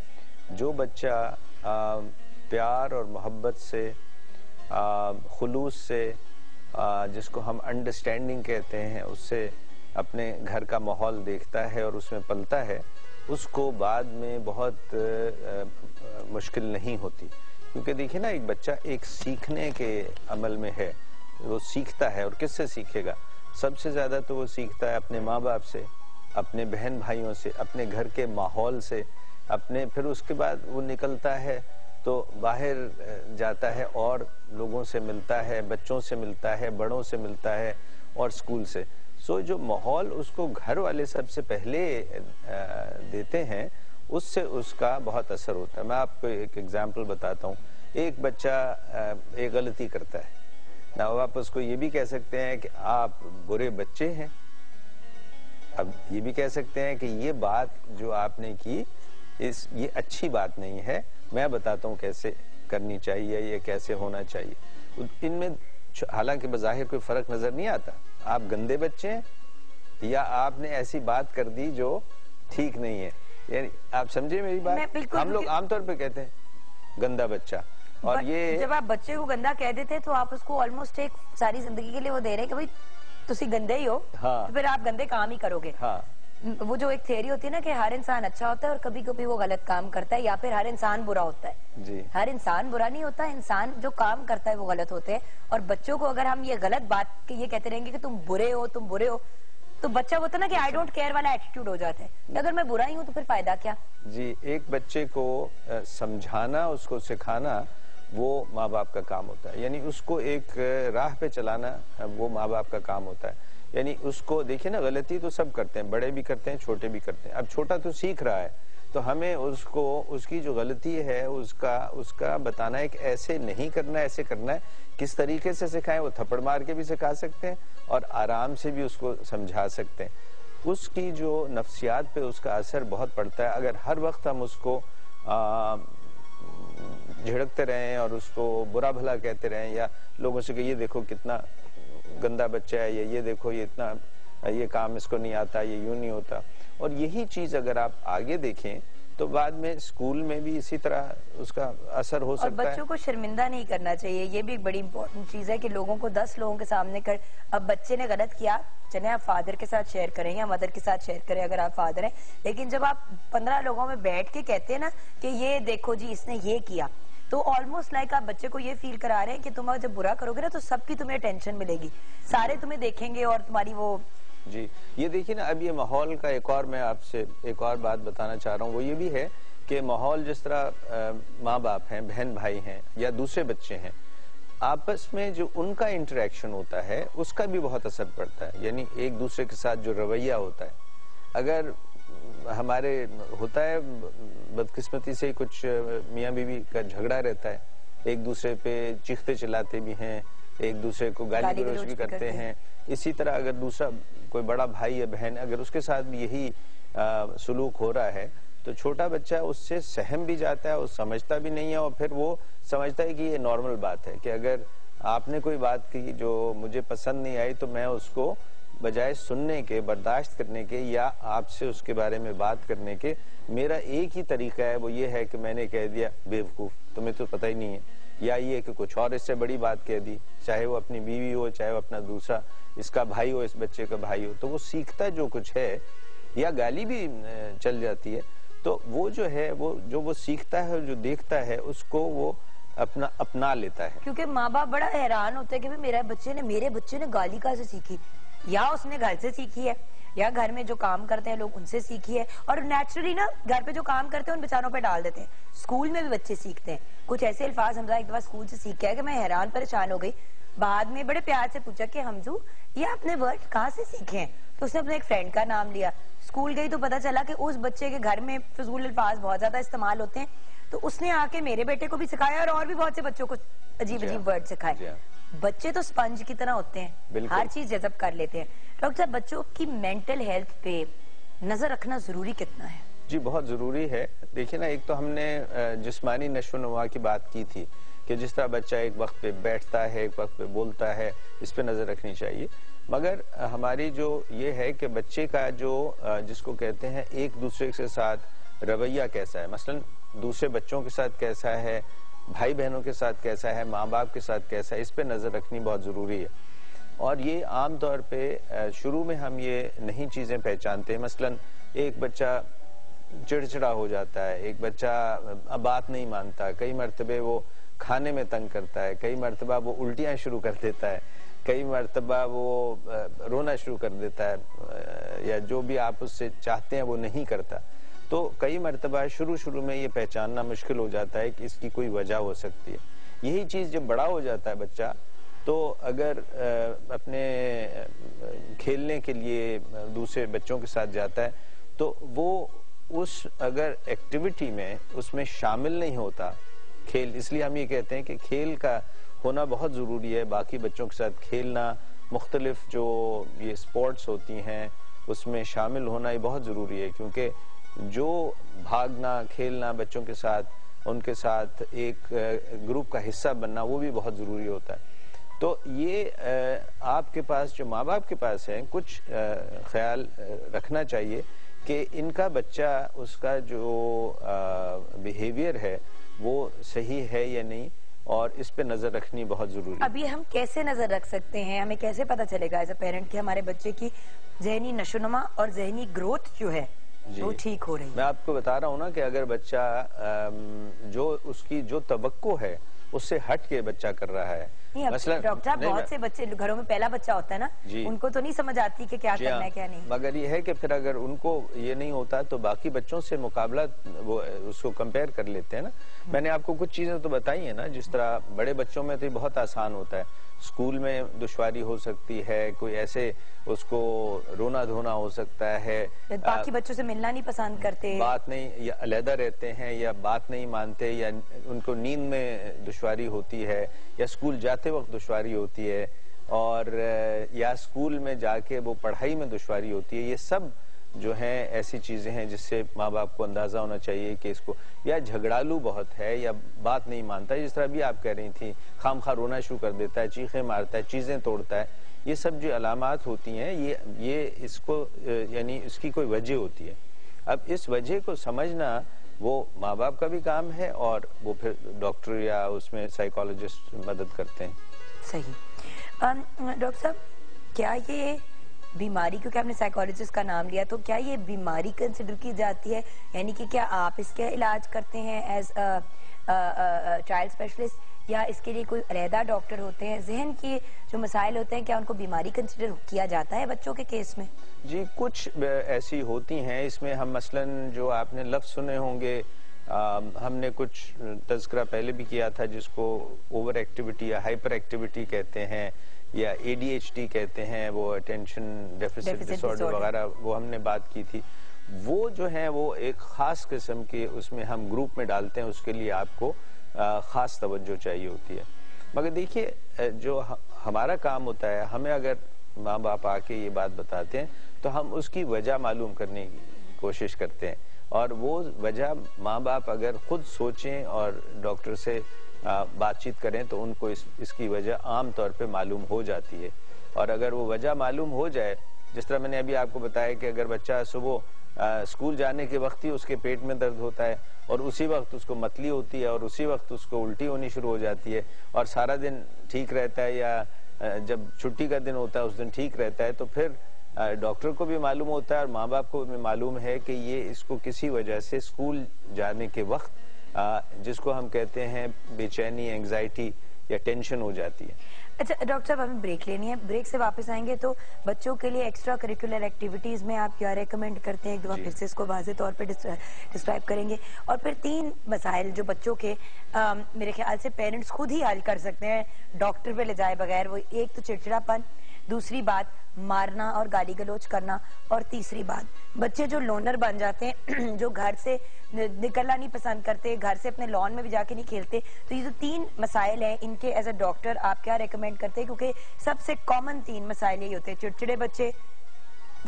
जो बच्चा प्यार और मोहब्बत से, खुलूस से, जिसको हम अंडरस्टैंडिंग कहते हैं, उससे अपने घर का माहौल देखता है और उसमें पलता है, उसको बाद में बहुत मुश्किल नहीं होती। क्योंकि देखिए ना, एक बच्चा एक सीखने के अमल में है, वो सीखता है और किससे सीखेगा? सबसे ज्यादा तो वो सीखता है अपने माँ बाप से, अपने बहन भाइयों से, अपने घर के माहौल से, फिर उसके बाद वो निकलता है तो बाहर जाता है और लोगों से मिलता है, बच्चों से मिलता है, बड़ों से मिलता है और स्कूल से। सो जो माहौल उसको घर वाले सबसे पहले देते हैं उससे उसका बहुत असर होता है। मैं आपको एक एग्जांपल बताता हूँ। एक बच्चा एक गलती करता है ना, आप उसको ये भी कह सकते हैं कि आप बुरे बच्चे हैं। अब ये भी कह सकते हैं कि ये बात जो आपने की ये अच्छी बात नहीं है, मैं बताता हूँ कैसे करनी चाहिए, ये कैसे होना चाहिए। इनमें हालांकि बज़ाहिर कोई फर्क नजर नहीं आता। आप गंदे बच्चे हैं या आपने ऐसी बात कर दी जो ठीक नहीं है, यानी आप समझे मेरी बात? हम लोग आमतौर पे कहते हैं गंदा बच्चा, और ये जब आप बच्चे को गंदा कह देते हैं तो आप उसको ऑलमोस्ट एक सारी जिंदगी के लिए वो दे रहे हैं कि भाई तुसी गंदे ही हो। हाँ। तो फिर आप गंदे काम ही करोगे। हाँ। वो जो एक थ्योरी होती है ना कि हर इंसान अच्छा होता है और कभी कभी वो गलत काम करता है, या फिर हर इंसान बुरा होता है। जी। हर इंसान बुरा नहीं होता, इंसान जो काम करता है वो गलत होते हैं। और बच्चों को अगर हम ये गलत बात के ये कहते रहेंगे कि तुम बुरे हो, तुम बुरे हो, तो बच्चा होता ना कि आई डोंट केयर वाला एटीट्यूड हो जाता है। अगर मैं बुरा ही हूँ तो फिर फायदा क्या? जी, एक बच्चे को समझाना, उसको सिखाना वो माँ बाप का काम होता है, यानी उसको एक राह पे चलाना वो माँ बाप का काम होता है। यानी उसको देखिए ना, गलती तो सब करते हैं, बड़े भी करते हैं, छोटे भी करते हैं। अब छोटा तो सीख रहा है, तो हमें उसको उसकी जो गलती है उसका बताना है कि ऐसे नहीं करना, ऐसे करना है। किस तरीके से सिखाएं? वो थप्पड़ मार के भी सिखा सकते हैं और आराम से भी उसको समझा सकते हैं। उसकी जो नफ्सियात पे उसका असर बहुत पड़ता है। अगर हर वक्त हम उसको झिड़कते रहें और उसको बुरा भला कहते रहें, या लोगों से कि ये देखो कितना गंदा बच्चा है, ये देखो ये इतना, ये काम इसको नहीं आता, ये यूं नहीं होता, और यही चीज अगर आप आगे देखें तो बाद में स्कूल में भी इसी तरह उसका असर हो सकता है। और बच्चों को शर्मिंदा नहीं करना चाहिए, ये भी एक बड़ी इंपॉर्टेंट चीज है कि लोगों को 10 लोगों के सामने कर, अब बच्चे ने गलत किया, चले आप फादर के साथ शेयर करें या मदर के साथ शेयर करें अगर आप फादर हैं, लेकिन जब आप 15 लोगों में बैठ के कहते हैं ना कि ये देखो जी इसने ये किया, तो ऑलमोस्ट लाइक आप बच्चे को ये फील करा रहे हैं कि तुम जब बुरा करोगे ना तो सबकी तुम्हें अटेंशन मिलेगी, सारे तुम्हें देखेंगे और तुम्हारी वो जी, ये देखिए ना, अब ये माहौल का एक और मैं आपसे एक और बात बताना चाह रहा हूँ, वो ये भी है कि माहौल जिस तरह माँ बाप हैं, बहन भाई हैं या दूसरे बच्चे हैं, आपस में जो उनका इंटरेक्शन होता है उसका भी बहुत असर पड़ता है। यानी एक दूसरे के साथ जो रवैया होता है, अगर हमारे होता है बदकिस्मती से कुछ मियाँ बीवी का झगड़ा रहता है, एक दूसरे पे चीखते चिल्लाते भी हैं, एक दूसरे को गाली गलौज भी करते हैं। इसी तरह अगर दूसरा कोई बड़ा भाई या बहन अगर उसके साथ भी यही सुलूक हो रहा है, तो छोटा बच्चा उससे सहम भी जाता है और समझता भी नहीं है, और फिर वो समझता है कि ये नॉर्मल बात है कि अगर आपने कोई बात की जो मुझे पसंद नहीं आई तो मैं उसको बजाय सुनने के, बर्दाश्त करने के या आपसे उसके बारे में बात करने के, मेरा एक ही तरीका है, वो ये है कि मैंने कह दिया बेवकूफ, तुम्हें तो पता ही नहीं है, या ये कि कुछ और इससे बड़ी बात कह दी, चाहे वो अपनी बीवी हो, चाहे वो अपना दूसरा इसका भाई हो, इस बच्चे का भाई हो, तो वो सीखता जो कुछ है, या गाली भी चल जाती है, तो वो जो है वो सीखता है, जो देखता है उसको वो अपना लेता है। क्योंकि माँ बाप बड़ा हैरान होते हैं कि मेरे बच्चे ने गाली कहाँ से सीखी, या उसने घर से सीखी है, या घर में जो काम करते हैं लोग उनसे सीखी है, और नेचुरली ना घर पे जो काम करते हैं उन बेचारों पे डाल देते हैं। स्कूल में भी बच्चे सीखते हैं कुछ ऐसे अल्फाज, हमजा एक दफा स्कूल से सीख के आया कि मैं हैरान परेशान हो गई। बाद में बड़े प्यार से पूछा कि हमजू ये आपने वर्ड कहाँ से सीखे हैं, तो उसने अपने एक फ्रेंड का नाम लिया। स्कूल गई तो पता चला कि उस बच्चे के घर में फजूल अल्फाज बहुत ज्यादा इस्तेमाल होते हैं, तो उसने आके मेरे बेटे को भी सिखाया और भी बहुत से बच्चों को अजीब अजीब वर्ड सिखाए। बच्चे तो स्पंज की तरह होते हैं, हर चीज जज़ब कर लेते हैं। डॉक्टर साहब, बच्चों की मेंटल हेल्थ पे नजर रखना जरूरी कितना है? जी, बहुत जरूरी है। देखिए ना, एक तो हमने जिस्मानी नशोनुमा की बात की थी कि जिस तरह बच्चा एक वक्त पे बैठता है, एक वक्त पे बोलता है, इस पे नजर रखनी चाहिए। मगर हमारी जो ये है कि बच्चे का जो जिसको कहते हैं एक दूसरे के साथ रवैया कैसा है, मसलन दूसरे बच्चों के साथ कैसा है, भाई बहनों के साथ कैसा है, माँ बाप के साथ कैसा है, इस पे नजर रखनी बहुत जरूरी है। और ये आम तौर पे शुरू में हम ये नहीं चीजें पहचानते। मसलन एक बच्चा चिड़चिड़ा हो जाता है, एक बच्चा बात नहीं मानता, कई मरतबे वो खाने में तंग करता है, कई मरतबा वो उल्टियां शुरू कर देता है, कई मरतबा वो रोना शुरू कर देता है, या जो भी आप उससे चाहते हैं वो नहीं करता। तो कई मरतबा शुरू में ये पहचानना मुश्किल हो जाता है कि इसकी कोई वजह हो सकती है। यही चीज जब बड़ा हो जाता है बच्चा, तो अगर अपने खेलने के लिए दूसरे बच्चों के साथ जाता है, तो वो उस अगर एक्टिविटी में उसमें शामिल नहीं होता, खेल, इसलिए हम ये कहते हैं कि खेल का होना बहुत ज़रूरी है। बाकी बच्चों के साथ खेलना, मुख्तलिफ जो ये स्पोर्ट्स होती हैं उसमें शामिल होना ये बहुत ज़रूरी है, क्योंकि जो भागना खेलना बच्चों के साथ, उनके साथ एक ग्रुप का हिस्सा बनना, वो भी बहुत ज़रूरी होता है। तो ये आपके पास जो माँ बाप के पास है, कुछ ख्याल रखना चाहिए कि इनका बच्चा, उसका जो बिहेवियर है वो सही है या नहीं, और इस पे नजर रखनी बहुत जरूरी है। अभी हम कैसे नजर रख सकते हैं, हमें कैसे पता चलेगा एज अ पेरेंट कि हमारे बच्चे की जहनी नशोनुमा और जहनी ग्रोथ जो है वो ठीक हो रही है? मैं आपको बता रहा हूँ ना कि अगर बच्चा जो उसकी जो तवक्को है उससे हट के बच्चा कर रहा है, डॉक्टर साहब, बहुत से बच्चे घरों में पहला बच्चा होता है ना, उनको तो नहीं समझ आती कि क्या करना है क्या नहीं। मगर ये है कि फिर अगर उनको ये नहीं होता तो बाकी बच्चों से मुकाबला वो उसको कंपेयर कर लेते हैं ना। मैंने आपको कुछ चीजें तो बताई है ना, जिस तरह बड़े बच्चों में तो बहुत आसान होता है, स्कूल में दुश्वारी हो सकती है, कोई ऐसे उसको रोना धोना हो सकता है, बाकी बच्चों से मिलना नहीं पसंद करते, बात नहीं, या अलहदा रहते हैं, या बात नहीं मानते, या उनको नींद में दुश्वारी होती है, या स्कूल जाते वक्त दुश्वारी होती है, और या स्कूल में जाके वो पढ़ाई में दुश्वारी होती है। ये सब जो है ऐसी चीजें हैं जिससे माँ बाप को अंदाजा होना चाहिए कि इसको, या झगड़ालू बहुत है, या बात नहीं मानता है, जिस तरह भी आप कह रही थी, खामखा रोना शुरू कर देता है, चीखें मारता है, चीजें तोड़ता है, ये सब जो अलामात होती हैं ये इसको यानी इसकी कोई वजह होती है। अब इस वजह को समझना वो माँ बाप का भी काम है, और वो फिर डॉक्टर या उसमें साइकोलॉजिस्ट मदद करते हैं। सही। डॉक्टर साहब, क्या ये बीमारी, क्योंकि आपने साइकोलॉजिस्ट का नाम लिया, तो क्या ये बीमारी कंसिडर की जाती है, यानी कि क्या आप इसका इलाज करते हैं एज चाइल्ड स्पेशलिस्ट, या इसके लिए कोई अलहदा डॉक्टर होते हैं? जहन के जो मसाइल होते हैं, क्या उनको बीमारी कंसिडर किया जाता है बच्चों के केस में? जी, कुछ ऐसी होती हैं। इसमें हम मसलन जो आपने लफ्ज़ सुने होंगे, हमने कुछ तज़किरा पहले भी किया था, जिसको ओवर एक्टिविटी या हाइपर एक्टिविटी कहते हैं, या ADHD कहते हैं, वो अटेंशन डेफिसिट डिसऑर्डर वगैरह, वो हमने बात की थी। वो जो है वो एक ख़ास किस्म के उसमें हम ग्रुप में डालते हैं, उसके लिए आपको ख़ास तवज्जो चाहिए होती है। मगर देखिए, जो हमारा काम होता है, हमें अगर माँ बाप आके ये बात बताते हैं तो हम उसकी वजह मालूम करने की कोशिश करते हैं, और वो वजह माँ बाप अगर खुद सोचें और डॉक्टर से बातचीत करें तो उनको इसकी वजह आम तौर पे मालूम हो जाती है। और अगर वो वजह मालूम हो जाए, जिस तरह मैंने अभी आपको बताया कि अगर बच्चा सुबह स्कूल जाने के वक्त ही उसके पेट में दर्द होता है और उसी वक्त उसको मतली होती है और उसी वक्त उसको उल्टी होनी शुरू हो जाती है और सारा दिन ठीक रहता है, या जब छुट्टी का दिन होता है उस दिन ठीक रहता है, तो फिर डॉक्टर को भी मालूम होता है और माँ बाप को भी मालूम है कि ये इसको किसी वजह से स्कूल जाने के वक्त जिसको हम कहते हैं बेचैनी, एंग्जाइटी या टेंशन हो जाती है। अच्छा डॉक्टर साहब, हमें ब्रेक लेनी है। ब्रेक से वापस आएंगे तो बच्चों के लिए एक्स्ट्रा करिकुलर एक्टिविटीज में आप क्या रेकमेंड करते हैं, एक दफा फिर से इसको वाज़ेह तौर पे डिस्क्राइब करेंगे। और फिर 3 मसाइल जो बच्चों के मेरे ख्याल से पेरेंट्स खुद ही हल कर सकते हैं डॉक्टर पे ले जाए बगैर। वो एक तो चिड़चिड़ापन, दूसरी बात मारना और गाली गलौज करना, और तीसरी बात बच्चे जो लोनर बन जाते हैं, जो घर से निकलना नहीं पसंद करते, घर से अपने लॉन में भी जाके नहीं खेलते। तो ये जो 3 मसाइल हैं, इनके एज अ डॉक्टर आप क्या रेकमेंड करते हैं? क्योंकि सबसे कॉमन 3 मसाइल यही होते हैं, चिड़चिड़े बच्चे,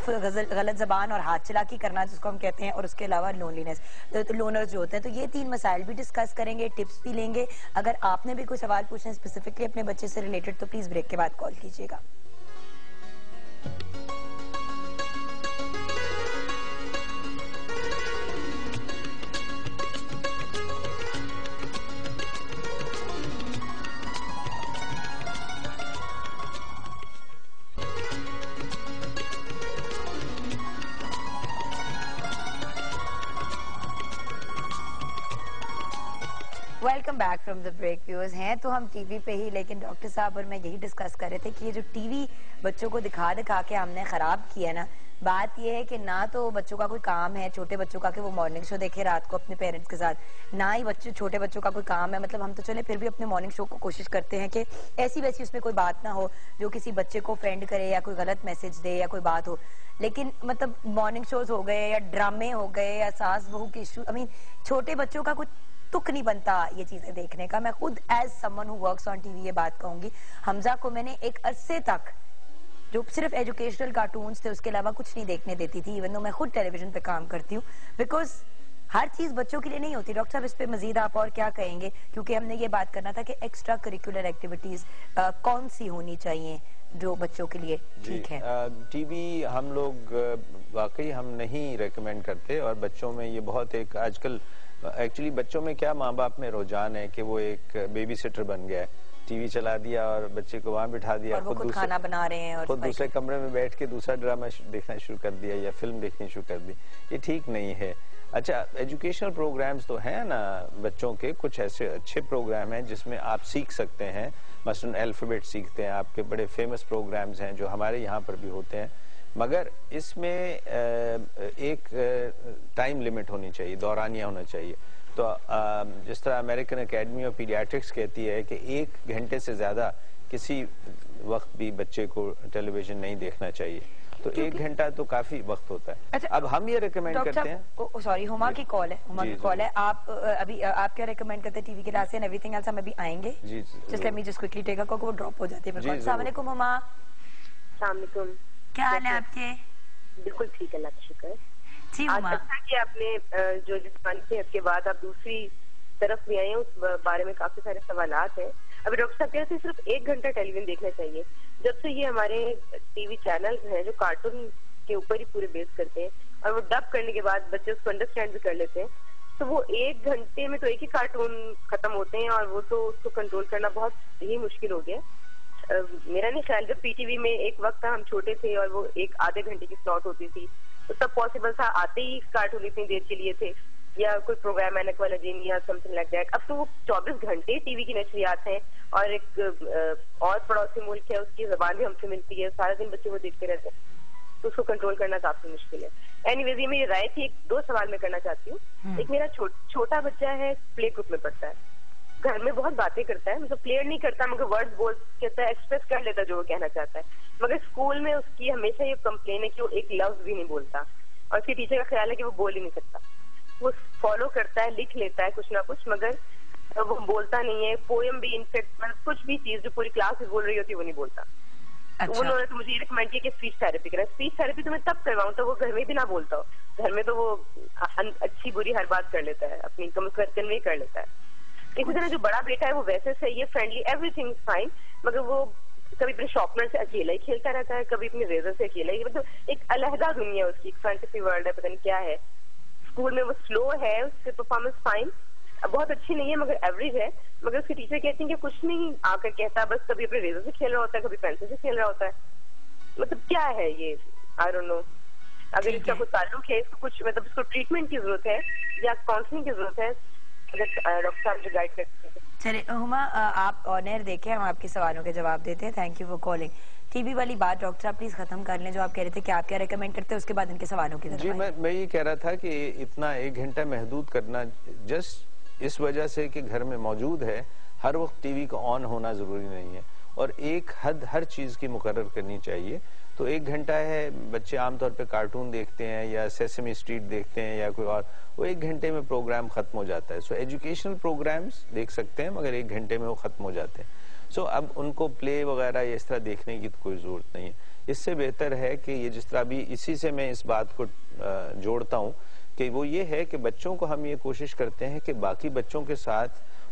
गलत जबान और हाथ चलाकी करना जिसको हम कहते हैं, और उसके अलावा लोनलीनेस, तो लोनर्स जो होते हैं। तो ये 3 मसाइल भी डिस्कस करेंगे, टिप्स भी लेंगे। अगर आपने भी कोई सवाल पूछना स्पेसिफिकली अपने बच्चे से रिलेटेड तो प्लीज ब्रेक के बाद कॉल कीजिएगा। Welcome back from the break. Viewers हैं तो हम टीवी पे ही, लेकिन डॉक्टर साहब और मैं यही डिस्कस कर रहे थे कि ये जो टीवी बच्चों को दिखा दिखा के हमने खराब किया ना, बात ये है कि ना तो बच्चों का कोई काम है छोटे बच्चों का कि वो मॉर्निंग शो देखे रात को अपने पेरेंट्स के साथ, ना ही छोटे बच्चों का कोई काम है। मतलब हम तो चले फिर भी अपने मॉर्निंग शो को कोशिश करते हैं कि ऐसी वैसी उसमें कोई बात ना हो जो किसी बच्चे को ऑफेंड करे या कोई गलत मैसेज दे या कोई बात हो। लेकिन मतलब मॉर्निंग शोज हो गए या ड्रामे हो गए या सास बहू के इशू, आई मीन छोटे बच्चों का कुछ तुक नहीं बनता ये चीजें देखने का। मैं खुद as someone who works on TV ये बात कहूंगी। हमजा को मैंने एक अरसे तक जो सिर्फ एजुकेशनल कार्टून्स थे उसके अलावा कुछ नहीं देखने देती थी, इवन दो मैं खुद टेलीविजन पे काम करती हूँ, बिकॉज हर चीज बच्चों के लिए नहीं होती। डॉक्टर साहब इस पे मजीद आप और क्या कहेंगे, क्योंकि हमने ये बात करना था कि एक्स्ट्रा करिकुलर एक्टिविटीज कौन सी होनी चाहिए जो बच्चों के लिए ठीक है। टीवी हम लोग वाकई हम नहीं रेकमेंड करते, और बच्चों में ये बहुत एक आजकल एक्चुअली बच्चों में क्या माँ बाप में रुझान है कि वो एक बेबी सिटर बन गया है, टीवी चला दिया और बच्चे को वहां बिठा दिया, और खुद खाना बना रहे हैं और खुद दूसरे कमरे में बैठ के दूसरा ड्रामा देखना शुरू कर दिया या फिल्म देखनी शुरू कर दी। ये ठीक नहीं है। अच्छा, एजुकेशनल प्रोग्राम्स तो हैं ना बच्चों के, कुछ ऐसे अच्छे प्रोग्राम हैं जिसमें आप सीख सकते हैं, मसलन अल्फाबेट सीखते हैं, आपके बड़े फेमस प्रोग्राम्स हैं जो हमारे यहाँ पर भी होते हैं, मगर इसमें एक टाइम लिमिट होनी चाहिए, दौरानिया होना चाहिए। तो जिस तरह अमेरिकन एकेडमी ऑफ पीडियाट्रिक्स कहती है कि 1 घंटे से ज्यादा किसी वक्त भी बच्चे को टेलीविजन नहीं देखना चाहिए, तो 1 घंटा तो काफी वक्त होता है। अच्छा, अब हम ये रिकमेंड करते हैं, सॉरी हुमा की कॉल है, हुमा की कॉल है। आप अभी आप क्या रिकमेंड करते हैं टीवी के क्लास एंड एवरीथिंग एल्स? हम अभी आएंगे, just let me just quickly take a call, वो ड्रॉप हो जाती है। अस्सलाम वालेकुम हुमा। अस्सलाम वालेकुम, क्या हाल है आपके? बिल्कुल ठीक है, अल्लाह का शुक्र। जी आज हुमा, अच्छा कि आपने जो जिस्मानी सेहत के बाद आप दूसरी तरफ भी आए हैं, उस बारे में काफी सारे सवालात हैं। अभी डॉक्टर साहब कहते हैं सिर्फ 1 घंटा टेलीविजन देखना चाहिए। जब से ये हमारे टीवी चैनल्स हैं जो कार्टून के ऊपर ही पूरे बेस करते हैं और वो डब करने के बाद बच्चे उसको अंडरस्टैंड भी कर लेते हैं, तो वो 1 घंटे में तो एक ही कार्टून खत्म होते हैं और वो तो उसको कंट्रोल करना बहुत ही मुश्किल हो गया। मेरा नहीं ख्याल, जब पीटीवी में एक वक्त हम छोटे थे और वो 1 आधे घंटे की स्लॉट होती थी तो तब पॉसिबल था, आते ही कार्टून इतनी देर के लिए थे। या कोई प्रोग्राम एनक वाला जिम या समथिंग लाइक दैट। अब तो वो 24 घंटे टीवी की नशरियात हैं और एक और पड़ोसी मुल्क है उसकी जबान भी हमसे मिलती है, सारा दिन बच्चे वो देखते रहते हैं, तो उसको कंट्रोल करना काफी मुश्किल है। एनीवेज ये मेरी राय थी। 2 सवाल मैं करना चाहती हूँ। एक मेरा छोटा बच्चा है, प्ले ग्रुप में पढ़ता है, घर में बहुत बातें करता है, मतलब प्लेयर नहीं करता मगर वर्ड्स बोल कहता है, एक्सप्रेस कर लेता है जो वो कहना चाहता है, मगर स्कूल में उसकी हमेशा ये कंप्लेन है कि वो एक लफ्ज भी नहीं बोलता और उसके टीचर का ख्याल है कि वो बोल ही नहीं सकता। वो फॉलो करता है, लिख लेता है कुछ ना कुछ, मगर वो बोलता नहीं है। पोएम भी इनफेक्ट मतलब कुछ भी चीज जो पूरी क्लास में बोल रही होती है वो नहीं बोलता। अच्छा। उन्होंने तो मुझे ये रिकमेंड किया कि स्पीच थेरेपी करें। स्पीच थेरेपी तो मैं तब करवाऊँ तो वो घर में भी ना बोलता हो, घर में तो वो अच्छी बुरी हर बात कर लेता है, अपनी कन्वे कर लेता है। इसी तरह जो बड़ा बेटा है वो वैसे सही है, फ्रेंडली, एवरीथिंग फाइन, मगर वो कभी अपने शॉर्पनर से अकेला ही खेलता रहता है, कभी अपने रेजर से अकेला ही, मतलब एक अलहदा दुनिया उसकी, एक फैंटेसी वर्ल्ड है, पता नहीं क्या है। स्कूल में वो स्लो है, उससे परफॉर्मेंस फाइन, बहुत अच्छी नहीं है मगर एवरेज है, मगर उसके टीचर कहती हैं कि कुछ नहीं आकर कहता, बस कभी अपने रेजर से खेल रहा होता है, कभी पेंसिल से खेल रहा होता है। मतलब क्या है ये, आई डोंट नो। अगर इसका कोई ताल्लुक है, इसको कुछ मतलब इसको ट्रीटमेंट की जरूरत है या काउंसलिंग की जरूरत है, अगर डॉक्टर साहब जो गाइड करते हैं। चलिए हुमा, आप ऑनर देखे, हम आपके सवालों के जवाब देते हैं। Thank you for calling. TV वाली बात डॉक्टर साहब प्लीज खत्म कर लें, जो आप कह रहे थे कि आप क्या रेकमेंड करते हैं, उसके बाद इनके सवालों की तरफ। जी, मैं ये कह रहा था कि इतना 1 घंटा महदूद करना जस्ट इस वजह से कि घर में मौजूद है, हर वक्त टीवी का ऑन होना जरूरी नहीं है और एक हद हर चीज की मुकर्रर करनी चाहिए। तो 1 घंटा है, बच्चे आमतौर पे कार्टून देखते हैं या सेसमी स्ट्रीट देखते हैं या कोई और, वो 1 घंटे में प्रोग्राम खत्म हो जाता है। सो एजुकेशनल प्रोग्राम्स देख सकते हैं मगर 1 घंटे में वो खत्म हो जाते हैं। सो अब उनको प्ले वगैरह या इस तरह देखने की तो कोई जरूरत नहीं है। इससे बेहतर है कि ये जिस तरह अभी इसी से मैं इस बात को जोड़ता हूँ कि वो ये है कि बच्चों को हम ये कोशिश करते हैं कि बाकी बच्चों के साथ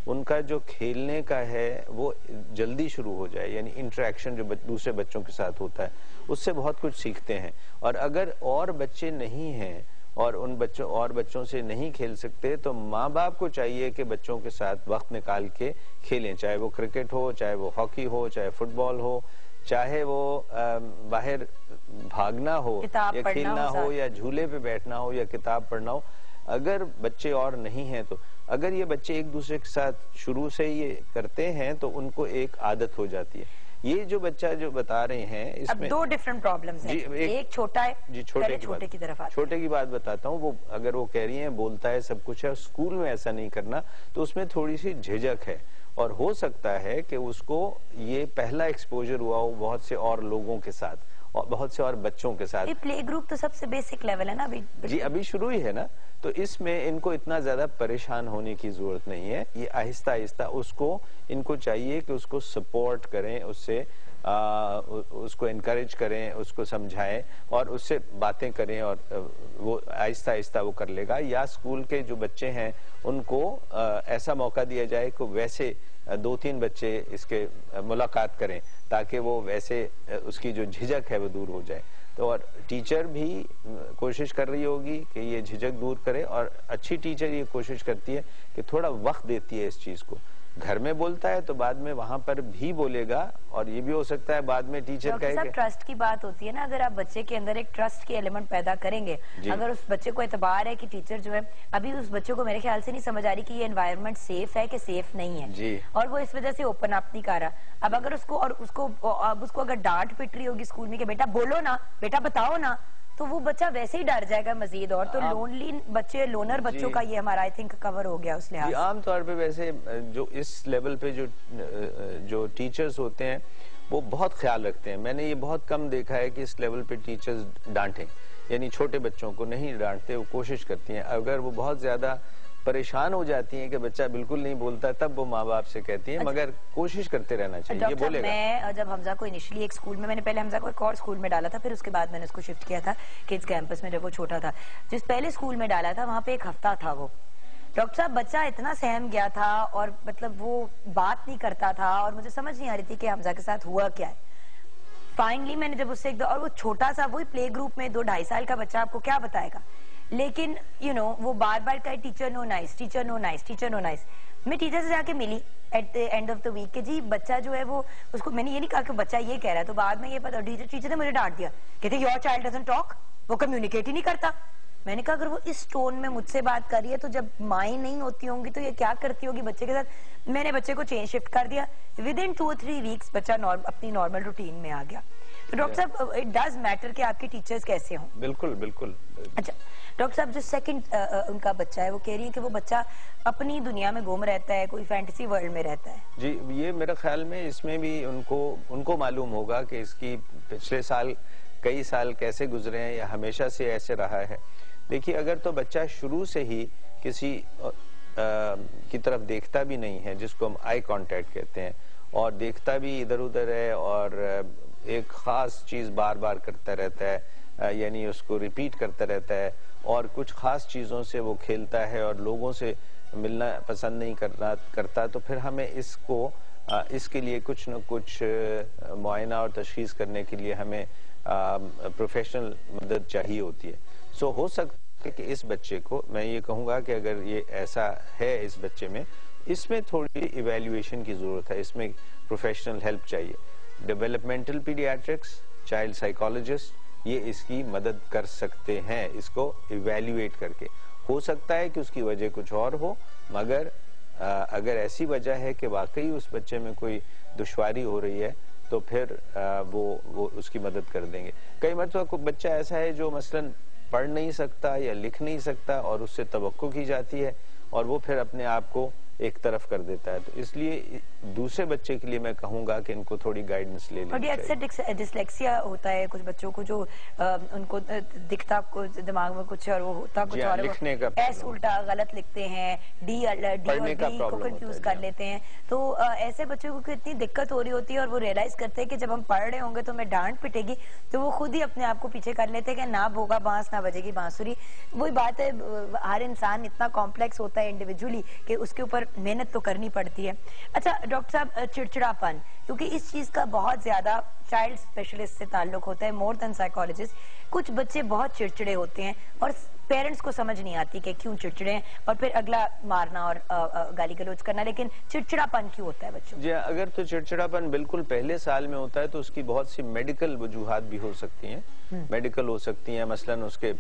उनका जो खेलने का है वो जल्दी शुरू हो जाए, यानी इंटरेक्शन जो दूसरे बच्चों के साथ होता है उससे बहुत कुछ सीखते हैं। और अगर और बच्चे नहीं हैं और उन बच्चों से नहीं खेल सकते तो माँ बाप को चाहिए कि बच्चों के साथ वक्त निकाल के खेलें, चाहे वो क्रिकेट हो, चाहे वो हॉकी हो, चाहे फुटबॉल हो, चाहे वो बाहर भागना हो या खेलना हो या झूले पे बैठना हो या किताब पढ़ना हो। अगर बच्चे और नहीं हैं तो अगर ये बच्चे एक दूसरे के साथ शुरू से ये करते हैं तो उनको एक आदत हो जाती है। ये जो बच्चा जो बता रहे हैं इसमें अब 2 डिफरेंट प्रॉब्लम्स हैं। एक छोटा है जी, छोटे की तरफ छोटे की बात बताता हूँ। वो अगर वो कह रही हैं बोलता है सब कुछ है, स्कूल में ऐसा नहीं करना, तो उसमें थोड़ी सी झिझक है और हो सकता है कि उसको ये पहला एक्सपोजर हुआ हो बहुत से और लोगों के साथ और बहुत से और बच्चों के साथ। प्ले ग्रुप तो सबसे बेसिक लेवल है ना अभी। जी, अभी शुरू ही है ना, तो इसमें इनको इतना ज्यादा परेशान होने की जरूरत नहीं है। ये आहिस्ता आहिस्ता इनको चाहिए कि उसको सपोर्ट करें, उसको एनकरेज करें, उसको समझाएं और उससे बातें करें और वो आहिस्ता आहिस्ता वो कर लेगा। या स्कूल के जो बच्चे हैं उनको ऐसा मौका दिया जाए कि वैसे 2-3 बच्चे इसके मुलाकात करें ताकि वो वैसे उसकी जो झिझक है वो दूर हो जाए। तो और टीचर भी कोशिश कर रही होगी कि ये झिझक दूर करे और अच्छी टीचर ये कोशिश करती है कि थोड़ा वक्त देती है इस चीज को। घर में बोलता है तो बाद में वहां पर भी बोलेगा और ये भी हो सकता है बाद में टीचर कहे। ट्रस्ट की बात होती है ना, अगर आप बच्चे के अंदर एक ट्रस्ट की एलिमेंट पैदा करेंगे, अगर उस बच्चे को एतबार है कि टीचर जो है, अभी उस बच्चे को मेरे ख्याल से नहीं समझ आ रही कि ये एनवायरनमेंट सेफ है कि सेफ नहीं है जी। और वो इस वजह से ओपन अप नहीं कर रहा। अब अगर उसको अगर डांट पिट रही होगी स्कूल में कि बेटा बोलो ना, बेटा बताओ ना, तो वो बच्चा वैसे ही डर जाएगा मजीद। और तो लोनली बच्चे, लोनर बच्चों का ये हमारा आई थिंक कवर हो गया उस लिहाज। आमतौर पे वैसे जो इस लेवल पे जो टीचर्स होते हैं वो बहुत ख्याल रखते हैं। मैंने ये बहुत कम देखा है कि इस लेवल पे टीचर्स डांटें, यानी छोटे बच्चों को नहीं डांटते, वो कोशिश करती हैं। अगर वो बहुत ज्यादा परेशान हो जाती हैं कि बच्चा बिल्कुल नहीं बोलता तब वो माँ बाप से कहती हैं, मगर कोशिश करते रहना चाहिए। ये बोलेगा। मैं जब हमजा को इनिशियली एक स्कूल में, मैंने पहले हमजा को एक और स्कूल में डाला था, फिर उसके बाद मैंने उसको शिफ्ट किया था किड्स कैंपस में जब वो छोटा था। जिस पहले स्कूल में डाला था वहाँ पे 1 हफ्ता था वो डॉक्टर साहब, बच्चा इतना सहम गया था और मतलब वो बात नहीं करता था और मुझे समझ नहीं आ रही थी कि हमजा के साथ हुआ क्या है। फाइनली मैंने जब उससे और वो छोटा सा वही प्ले ग्रुप में 2-2.5 साल का बच्चा आपको क्या बताएगा, लेकिन वो बार बार कहे teacher no nice, teacher no nice, teacher no nice. मैं टीचर से जाके मिली at the end of the week कि जी बच्चा जो है वो, उसको मैंने ये नहीं कहा कि बच्चा ये कह रहा है, तो बाद में ये पता टीचर ने मुझे डांट दिया, कहते योर चाइल्ड डजंट टॉक, वो कम्युनिकेट ही नहीं करता। मैंने कहा अगर वो इस टोन में मुझसे बात कर रही है तो जब माएँ नहीं होती होंगी तो ये क्या करती होगी बच्चे के साथ। मैंने बच्चे को चेंज शिफ्ट कर दिया, विद इन 2 or 3 वीक्स बच्चा अपनी नॉर्मल रूटीन में आ गया। तो डॉक्टर साहब इट डज मैटर कि आपके टीचर्स कैसे हों। बिल्कुल बिल्कुल। अच्छा डॉक्टर साहब, जो सेकंड उनका बच्चा है वो कह रही है कि वो बच्चा अपनी दुनिया में गुम रहता है, कोई फैंटेसी वर्ल्ड में रहता है। जी, ये मेरे ख्याल में इसमें भी उनको मालूम होगा कि इसकी पिछले साल कई साल कैसे गुजरे हैं या हमेशा से ऐसे रहा है। देखिए, अगर तो बच्चा शुरू से ही किसी की तरफ देखता भी नहीं है, जिसको हम आई कांटेक्ट कहते हैं, और देखता भी इधर उधर है और एक खास चीज बार बार करता रहता है, यानी उसको रिपीट करता रहता है, और कुछ खास चीजों से वो खेलता है और लोगों से मिलना पसंद नहीं करता, तो फिर हमें इसके लिए कुछ न कुछ मुआयना और तशखीस करने के लिए हमें प्रोफेशनल मदद चाहिए होती है। सो हो सकता है कि इस बच्चे को, मैं ये कहूँगा कि अगर ये ऐसा है इस बच्चे में, इसमें थोड़ी इवैल्यूएशन की जरूरत है, इसमें प्रोफेशनल हेल्प चाहिए। डेवलपमेंटल पीडियाट्रिक्स, चाइल्ड साइकोलॉजिस्ट ये इसकी मदद कर सकते हैं, इसको इवैल्यूएट करके। हो सकता है कि उसकी वजह कुछ और हो, मगर अगर ऐसी वजह है कि वाकई उस बच्चे में कोई दुश्वारी हो रही है तो फिर वो उसकी मदद कर देंगे। कई मरतबा बच्चा ऐसा है जो मसलन पढ़ नहीं सकता या लिख नहीं सकता और उससे तवक्को की जाती है और वो फिर अपने आप को एक तरफ कर देता है, तो इसलिए दूसरे बच्चे के लिए मैं कहूंगा कि इनको थोड़ी गाइडेंस ले लेनी चाहिए। अक्सर डिस्लेक्सिया होता है कुछ बच्चों को, जो उनको दिखता कुछ दिमाग में कुछ और वो होता कुछ और, लिखने का एस उल्टा गलत लिखते हैं, डी और डी को कंफ्यूज कर लेते हैं। तो ऐसे बच्चों को इतनी दिक्कत हो रही होती है और वो रियलाइज करते हैं कि जब हम पढ़ रहे होंगे तो हमें डांट पिटेगी, तो वो खुद ही अपने आप को पीछे कर लेते हैं कि ना भोगा बांस ना बजेगी बांसुरी। वही बात है, हर इंसान इतना कॉम्प्लेक्स होता है इंडिविजुअली कि उसके ऊपर मेहनत तो करनी पड़ती है। अच्छा डॉक्टर साहब, चिड़चिड़ापन, क्योंकि इस चीज का बहुत ज्यादा चाइल्ड स्पेशलिस्ट से ताल्लुक होता है, मोर देन साइकोलॉजिस्ट। कुछ बच्चे बहुत चिड़चिड़े होते हैं और पेरेंट्स को समझ नहीं आती कि क्यों चिड़चिड़े हैं, और फिर अगला मारना और गाली गलौज करना। लेकिन चिड़चिड़ापन क्यों होता है बच्चों? जी, अगर तो चिड़चिड़ापन बिल्कुल पहले साल में होता है तो उसकी बहुत सी मेडिकल वजूहात भी हो सकती हैं। मेडिकल हो सकती हैं, मसलन उसके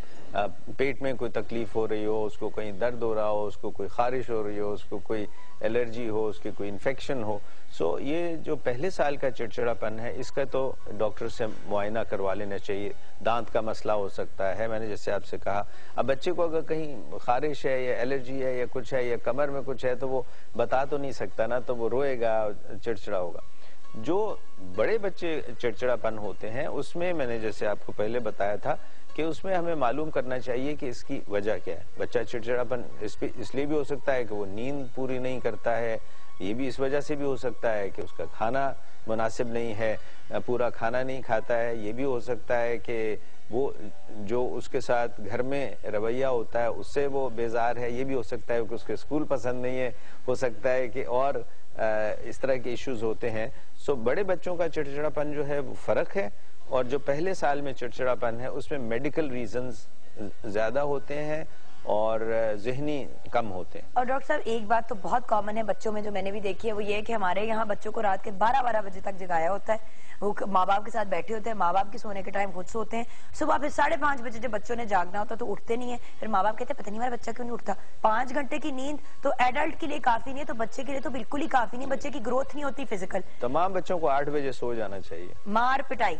पेट में कोई तकलीफ हो रही हो, उसको कहीं दर्द हो रहा हो, उसको कोई खारिश हो रही हो, उसको कोई एलर्जी हो, उसके कोई इन्फेक्शन हो। सो ये जो पहले साल का चिड़चिड़ापन है, इसका तो डॉक्टर से मुआयना करवा लेना चाहिए। दांत का मसला हो सकता है, मैंने जैसे आपसे कहा। अब बच्चे को अगर कहीं खारिश है या एलर्जी है या कुछ है या कमर में कुछ है तो वो बता तो नहीं सकता ना, तो वो रोएगा, चिड़चिड़ा होगा। जो बड़े बच्चे चिड़चिड़ापन होते हैं उसमें मैंने जैसे आपको पहले बताया था कि उसमें हमें मालूम करना चाहिए कि इसकी वजह क्या है। बच्चा चिड़चिड़ापन इसलिए भी हो सकता है कि वो नींद पूरी नहीं करता है, ये भी इस वजह से भी हो सकता है कि उसका खाना मुनासिब नहीं है, पूरा खाना नहीं खाता है, ये भी हो सकता है कि वो जो उसके साथ घर में रवैया होता है उससे वो बेजार है, ये भी हो सकता है कि उसके स्कूल पसंद नहीं है, हो सकता है कि और इस तरह के इश्यूज होते हैं। सो बड़े बच्चों का चिड़चिड़ापन जो है वो फर्क है, और जो पहले साल में चिड़चिड़ापन है उसमें मेडिकल रीजंस ज्यादा होते हैं और ज़हनी कम होते हैं। और डॉक्टर साहब, एक बात तो बहुत कॉमन है बच्चों में जो मैंने भी देखी है, वो ये है कि हमारे यहाँ बच्चों को रात के 12-12 बजे तक जगाया होता है। वो माँ बाप के साथ बैठे होते हैं, माँ बाप के सोने के टाइम खुद सोते हैं, सुबह फिर 5:30 बजे जब बच्चों ने जागना होता तो उठते नहीं है। फिर माँ बाप कहते हैं पता नहीं हमारा बच्चा क्यों नहीं उठता। 5 घंटे की नींद तो एडल्ट के लिए काफी नहीं है, तो बच्चे के लिए तो बिल्कुल ही काफी नहीं। बच्चे की ग्रोथ नहीं होती फिजिकल। तमाम बच्चों को 8 बजे सो जाना चाहिए। मार पिटाई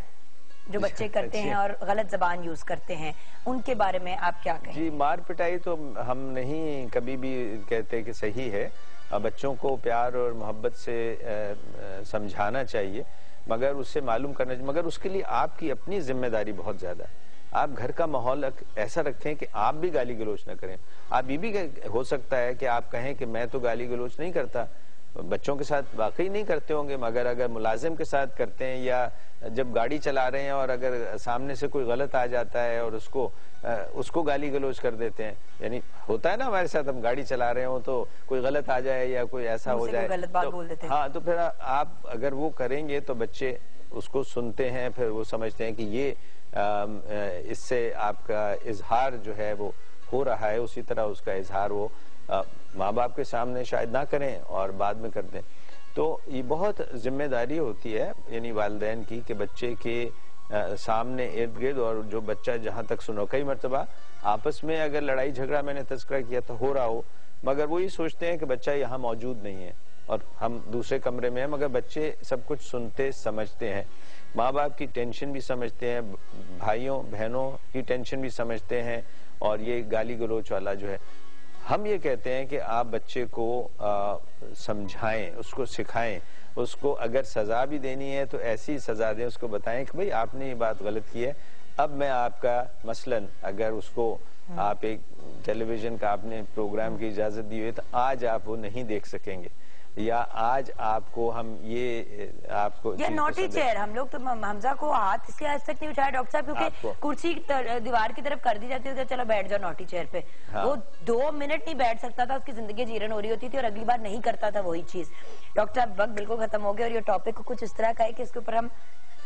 जो बच्चे करते हैं और गलत जबान यूज करते हैं, उनके बारे में आप क्या कहें? जी, मार पिटाई तो हम नहीं कभी भी कहते कि सही है। बच्चों को प्यार और मोहब्बत से समझाना चाहिए, मगर उससे मालूम करना चाहिए, मगर उसके लिए आपकी अपनी जिम्मेदारी बहुत ज्यादा है। आप घर का माहौल ऐसा रखें कि आप भी गाली गलौज न करें। आप ये भी हो सकता है कि आप कहें कि मैं तो गाली गलौज नहीं करता, बच्चों के साथ वाकई नहीं करते होंगे, मगर अगर मुलाजिम के साथ करते हैं या जब गाड़ी चला रहे हैं और अगर सामने से कोई गलत आ जाता है और उसको गाली गलौज कर देते हैं। यानी होता है ना हमारे साथ, हम गाड़ी चला रहे हो तो कोई गलत आ जाए या कोई ऐसा हो जाए, गलत बात बोल देते हैं। हाँ, तो फिर आप अगर वो करेंगे तो बच्चे उसको सुनते हैं, फिर वो समझते हैं कि ये इससे आपका इजहार जो है वो हो रहा है, उसी तरह उसका इजहार वो माँ बाप के सामने शायद ना करें और बाद में कर दें। तो ये बहुत जिम्मेदारी होती है यानी वालिदैन की कि बच्चे के सामने इर्द गिर्द, और जो बच्चा जहाँ तक सुनो, कई मरतबा आपस में अगर लड़ाई झगड़ा मैंने तस्करा किया तो हो रहा हो, मगर वो ये सोचते हैं कि बच्चा यहाँ मौजूद नहीं है और हम दूसरे कमरे में हैं, मगर बच्चे सब कुछ सुनते समझते हैं, माँ बाप की टेंशन भी समझते हैं, भाइयों बहनों की टेंशन भी समझते हैं, और ये गाली गलोच वाला जो है, हम ये कहते हैं कि आप बच्चे को समझाएं, उसको सिखाएं, उसको अगर सजा भी देनी है तो ऐसी सजा दें, उसको बताएं कि भाई आपने ये बात गलत की है, अब मैं आपका मसलन अगर उसको आप एक टेलीविजन का आपने प्रोग्राम की इजाजत दी हुई तो आज आप वो नहीं देख सकेंगे, या आज आपको हम ये आपको या नॉटी चेयर, हम लोग तो हमजा को हाथ इसलिए आज तक नहीं उठाया डॉक्टर साहब क्योंकि कुर्सी दीवार की तरफ कर दी जाती है, चलो बैठ जाओ नॉटी चेयर पे। हाँ। वो 2 मिनट नहीं बैठ सकता था, उसकी जिंदगी जीरन हो रही होती थी और अगली बार नहीं करता था वही चीज। डॉक्टर साहब वक्त बिल्कुल खत्म हो गया और ये टॉपिक को कुछ इस तरह का है कि इसके ऊपर हम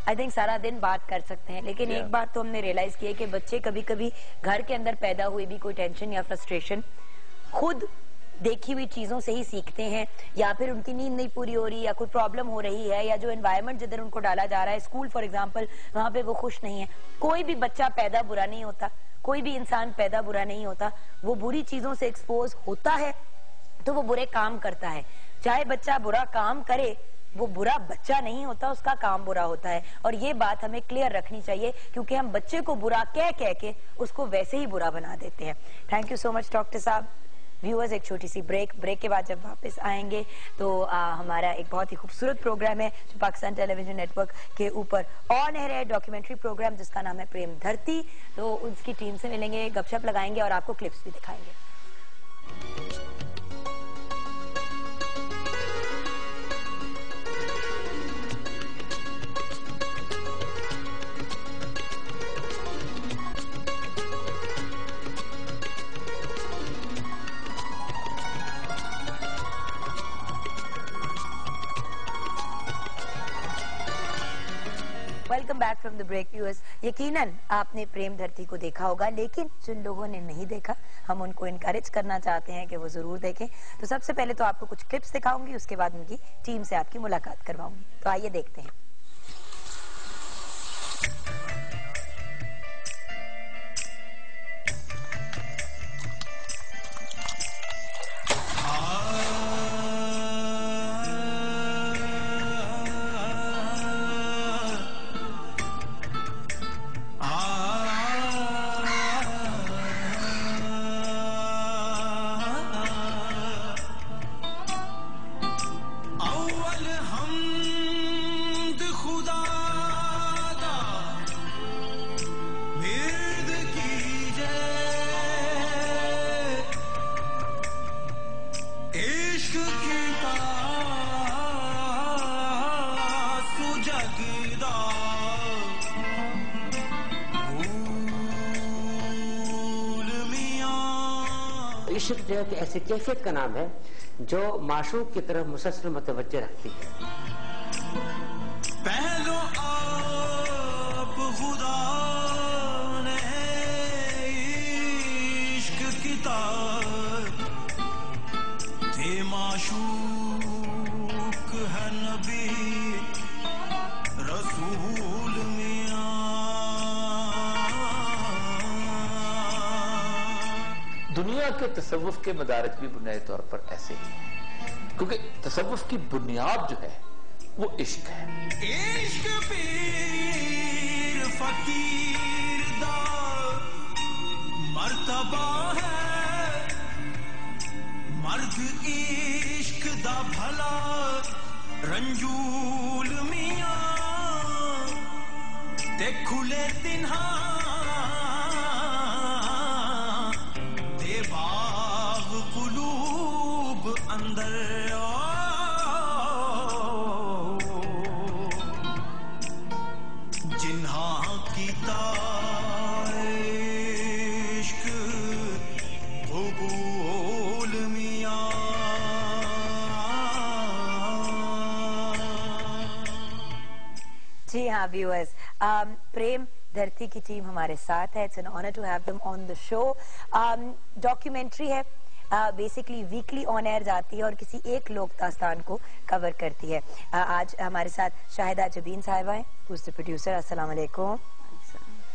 आई थिंक सारा दिन बात कर सकते हैं, लेकिन एक बात तो हमने रियलाइज की है कि बच्चे कभी कभी घर के अंदर पैदा हुई भी कोई टेंशन या फ्रस्ट्रेशन खुद देखी हुई चीजों से ही सीखते हैं, या फिर उनकी नींद नहीं पूरी हो रही, या कोई प्रॉब्लम हो रही है, या जो एनवायरनमेंट जिधर उनको डाला जा रहा है, स्कूल फॉर एग्जांपल, वहां पे वो खुश नहीं है। कोई भी बच्चा पैदा बुरा नहीं होता, कोई भी इंसान पैदा बुरा नहीं होता, वो बुरी चीजों से एक्सपोज होता है तो वो बुरे काम करता है। चाहे बच्चा बुरा काम करे, वो बुरा बच्चा नहीं होता, उसका काम बुरा होता है, और ये बात हमें क्लियर रखनी चाहिए क्योंकि हम बच्चे को बुरा कह के उसको वैसे ही बुरा बना देते हैं। Thank you so much doctor साहब। व्यूअर्स, एक छोटी सी ब्रेक के बाद जब वापस आएंगे तो हमारा एक बहुत ही खूबसूरत प्रोग्राम है जो पाकिस्तान टेलीविजन नेटवर्क के ऊपर ऑन एयर है, डॉक्यूमेंट्री प्रोग्राम जिसका नाम है प्रेम धरती। तो उसकी टीम से मिलेंगे, गपशप लगाएंगे और आपको क्लिप्स भी दिखाएंगे। Welcome back from the break viewers. यकीनन आपने प्रेम धरती को देखा होगा, लेकिन जिन लोगों ने नहीं देखा हम उनको इनकरेज करना चाहते हैं कि वो जरूर देखें। तो सबसे पहले तो आपको कुछ क्लिप्स दिखाऊंगी, उसके बाद उनकी टीम से आपकी मुलाकात करवाऊंगी। तो आइए देखते हैं। इश्क जो है कि ऐसी कैफियत का नाम है जो माशूक की तरफ मुसलसल मुतवज्जे रखती है। पहलो आप खुदा ने इश्क किताब थे, माशूक है नबी रसूल मियां। दुनिया के तसव्वुफ के मदारिज भी बुनियादी तौर पर ऐसे ही है, क्योंकि तसव्वुफ की बुनियाद जो है वो इश्क है। इश्क पीर फकीर दा मर्तबा है, मर्द इश्क दा भला रंजूल मियां ते खुले तिन्हा बाग कुलूब अंदर जिन्हा की इश्क भूगोल मियां। जी हाँ व्यूअर्स, प्रेम धरती की टीम हमारे साथ है। It's an honour to have them on the show. Documentary है बेसिकली वीकली ऑन एयर जाती है और किसी एक लोक दास्तान को कवर करती है। आज हमारे साथ शाहिदा जबीन साहिबा हैं, who's the producer। अस्सलाम वालेकुम,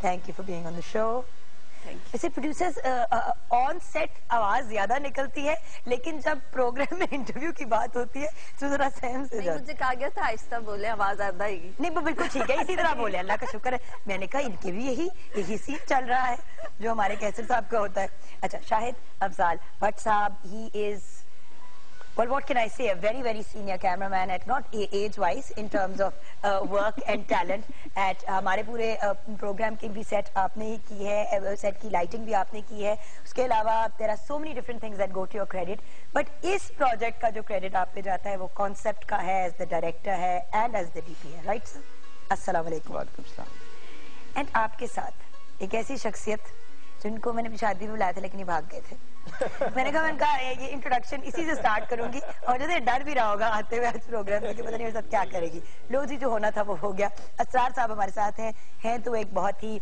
thank you for being on the show. वैसे प्रोड्यूसर्स ऑन सेट आवाज ज्यादा निकलती है, लेकिन जब प्रोग्राम में इंटरव्यू की बात होती है तो जरा सहम से जाता है। मुझे कहा गया था आहिस्ता बोले, आवाज ज्यादा आएगी। नहीं वो बिल्कुल ठीक है, इसी तरह बोले, अल्लाह का शुक्र है। मैंने कहा इनके भी यही सीन चल रहा है जो हमारे कैसर साहब का होता है। अच्छा, शाहिद अफजाल भट्ट साहब, he is well, what can I say, a very very senior cameraman at not age wise in terms of work and talent at हमारे पूरे प्रोग्राम की भी सेट आपने ही की है, सेट की लाइटिंग भी आपने की है। उसके अलावा there are so many different things that go to your credit, but इस प्रोजेक्ट का जो क्रेडिट आप पे जाता है वो कॉन्सेप्ट का है, एज द डायरेक्टर है एंड एज द डीपी है, राइट सर? अस्सलाम वालेकुम। वालेकुम सलाम। एंड आपके साथ एक ऐसी शख्सियत जिनको मैंने शादी में बुलाया था लेकिन ये भाग गए थे। मैंने कहा ये इंट्रोडक्शन इसी से स्टार्ट करूंगी, और जैसे डर भी रहा होगा आते हुए आज प्रोग्राम में कि पता नहीं मेरे साथ क्या करेगी। लो जी, जो होना था वो हो गया। असरार साहब हमारे साथ हैं तो एक बहुत ही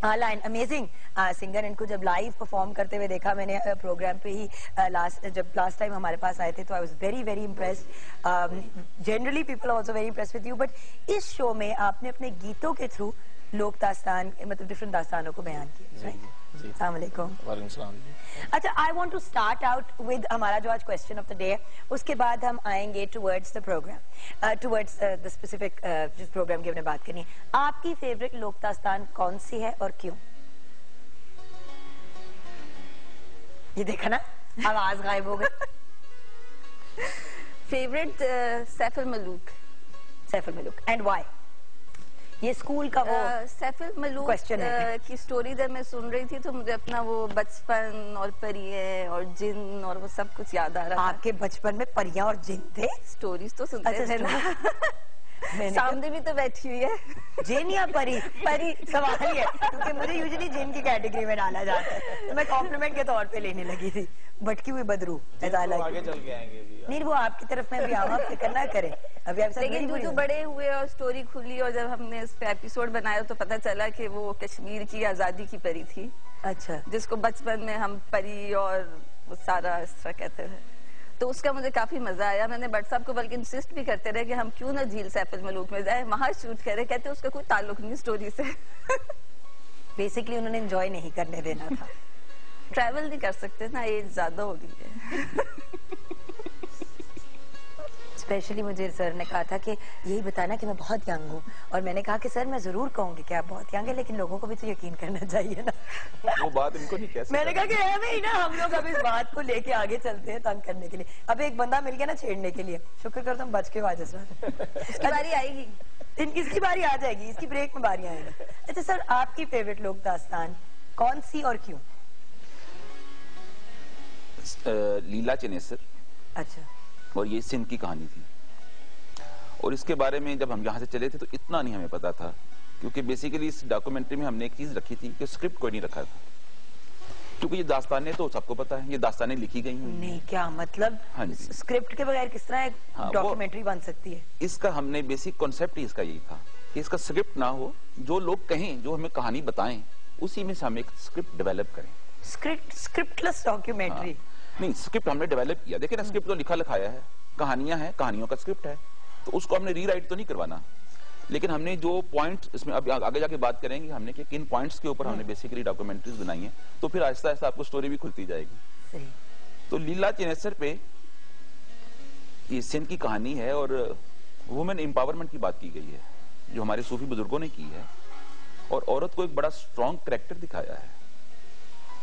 आला एंड अमेजिंग सिंगर। इनको जब लाइव परफॉर्म करते हुए देखा मैंने प्रोग्राम पे ही, जब लास्ट टाइम हमारे पास आए थे तो I was very very impressed. Generally people also very impressed with you, but इस शो में आपने अपने गीतों के थ्रू लोक दास्तान, मतलब डिफरेंट दास्तानों को बयान किया, राइट? अस्सलाम वालेकुम। वालेकुम सलाम। अच्छा, I want to start out with हमारा जो आज क्वेश्चन ऑफ द डे है, उसके बाद हम आएंगे towards the programme, towards the specific जिस प्रोग्राम की हमने बात करनी है। आपकी फेवरेट लोक दास्तान कौन सी है और क्यों? ये देखा ना, आवाज गायब हो गई। Favourite Saif Malook. Saif Malook, and why? ये स्कूल का वो सैफ मलूक क्वेश्चन है की स्टोरी जब मैं सुन रही थी तो मुझे अपना वो बचपन और परियां और जिन और वो सब कुछ याद आ रहा था। आपके बचपन में परियां और जिन थे? स्टोरीज तो सुनते थे ना। सामने भी तो बैठी हुई है। जिन या परी? परी सवाल ही है, क्योंकि मुझे यूजुअली जिन की कैटेगरी में डाला जाता है, तो मैं कॉम्प्लीमेंट के तौर पे लेने लगी थी। भटकी हुई बदरू, आगे चल के आएंगे भी। नहीं, वो आपकी तरफ में भी आऊँ, आप फिक्र ना करें। अभी आप लेकिन जो बड़े हुए और स्टोरी खुली और जब हमने इस पे एपिसोड बनाया तो पता चला कि वो कश्मीर की आजादी की परी थी। अच्छा। जिसको बचपन में हम परी और वो सारा इस तरह कहते थे, तो उसका मुझे काफी मजा आया। मैंने भट्ट साहब को बल्कि इंसिस्ट भी करते रहे कि हम क्यों ना झील सैफ मलूक में जाए, वहां शूट करें। कहते उसका कोई ताल्लुक नहीं स्टोरी से। बेसिकली उन्होंने एंजॉय नहीं करने देना था। ट्रैवल नहीं कर सकते ना, एज ज्यादा हो गई है। स्पेशली मुझे सर ने कहा था कि यही बताना कि मैं बहुत यंग हूँ, और मैंने कहा कि सर मैं जरूर कहूंगी कि आप बहुत यंग है, लेकिन लोगों को भी तो यकीन करना चाहिए ना। वो बात इनको नहीं कह सकते। मैंने कहा कि है भाई ना, हम लोग अब इस बात को लेके आगे चलते हैं तंग करने के लिए। अब एक बंदा मिल गया ना छेड़ने के लिए, शुक्र कर तुम बच के वाजे सर। इसकी बारी आएगी, इसकी बारी आ जाएगी, इसकी ब्रेक में बारी आएगी। अच्छा सर, आपकी फेवरेट लोक दास्तान कौन सी और क्यों? लीला चनेसर। अच्छा। और ये सिंध की कहानी थी, और इसके बारे में जब हम यहाँ से चले थे तो इतना नहीं हमें पता था, क्योंकि बेसिकली इस डॉक्यूमेंट्री में हमने एक चीज रखी थी कि स्क्रिप्ट कोई नहीं रखा था, क्योंकि ये दास्तानें तो सबको पता है, ये दास्तानें लिखी गई हुई। नहीं, क्या मतलब? हाँ जी। स्क्रिप्ट के बगैर किस तरह एक डॉक्यूमेंट्री बन सकती है? इसका हमने बेसिक कॉन्सेप्ट ही इसका यही था कि इसका स्क्रिप्ट ना हो, जो लोग कहें, जो हमें कहानी बताएं, उसी में से हम एक स्क्रिप्ट डेवलप करें। स्क्रिप्टलेस डॉक्यूमेंट्री? नहीं, स्क्रिप्ट हमने डेवलप किया। देखिए ना, स्क्रिप्ट तो लिखा लिखाया है, कहानियां हैं, कहानियों का स्क्रिप्ट है, तो उसको हमने रीराइट तो नहीं करवाना, लेकिन हमने जो पॉइंट इसमें अब आगे जाके बात करेंगे हमने कि किन पॉइंट्स के ऊपर हमने बेसिकली डॉक्यूमेंट्रीज बनाई है, तो फिर आहिस्ता आहिस्ता आपको स्टोरी भी खुलती जाएगी। सही। तो लीला चनेसर पे ये सिंध की कहानी है, और वुमेन एम्पावरमेंट की बात की गई है जो हमारे सूफी बुजुर्गों ने की है, और औरत को एक बड़ा स्ट्रॉन्ग कैरेक्टर दिखाया है।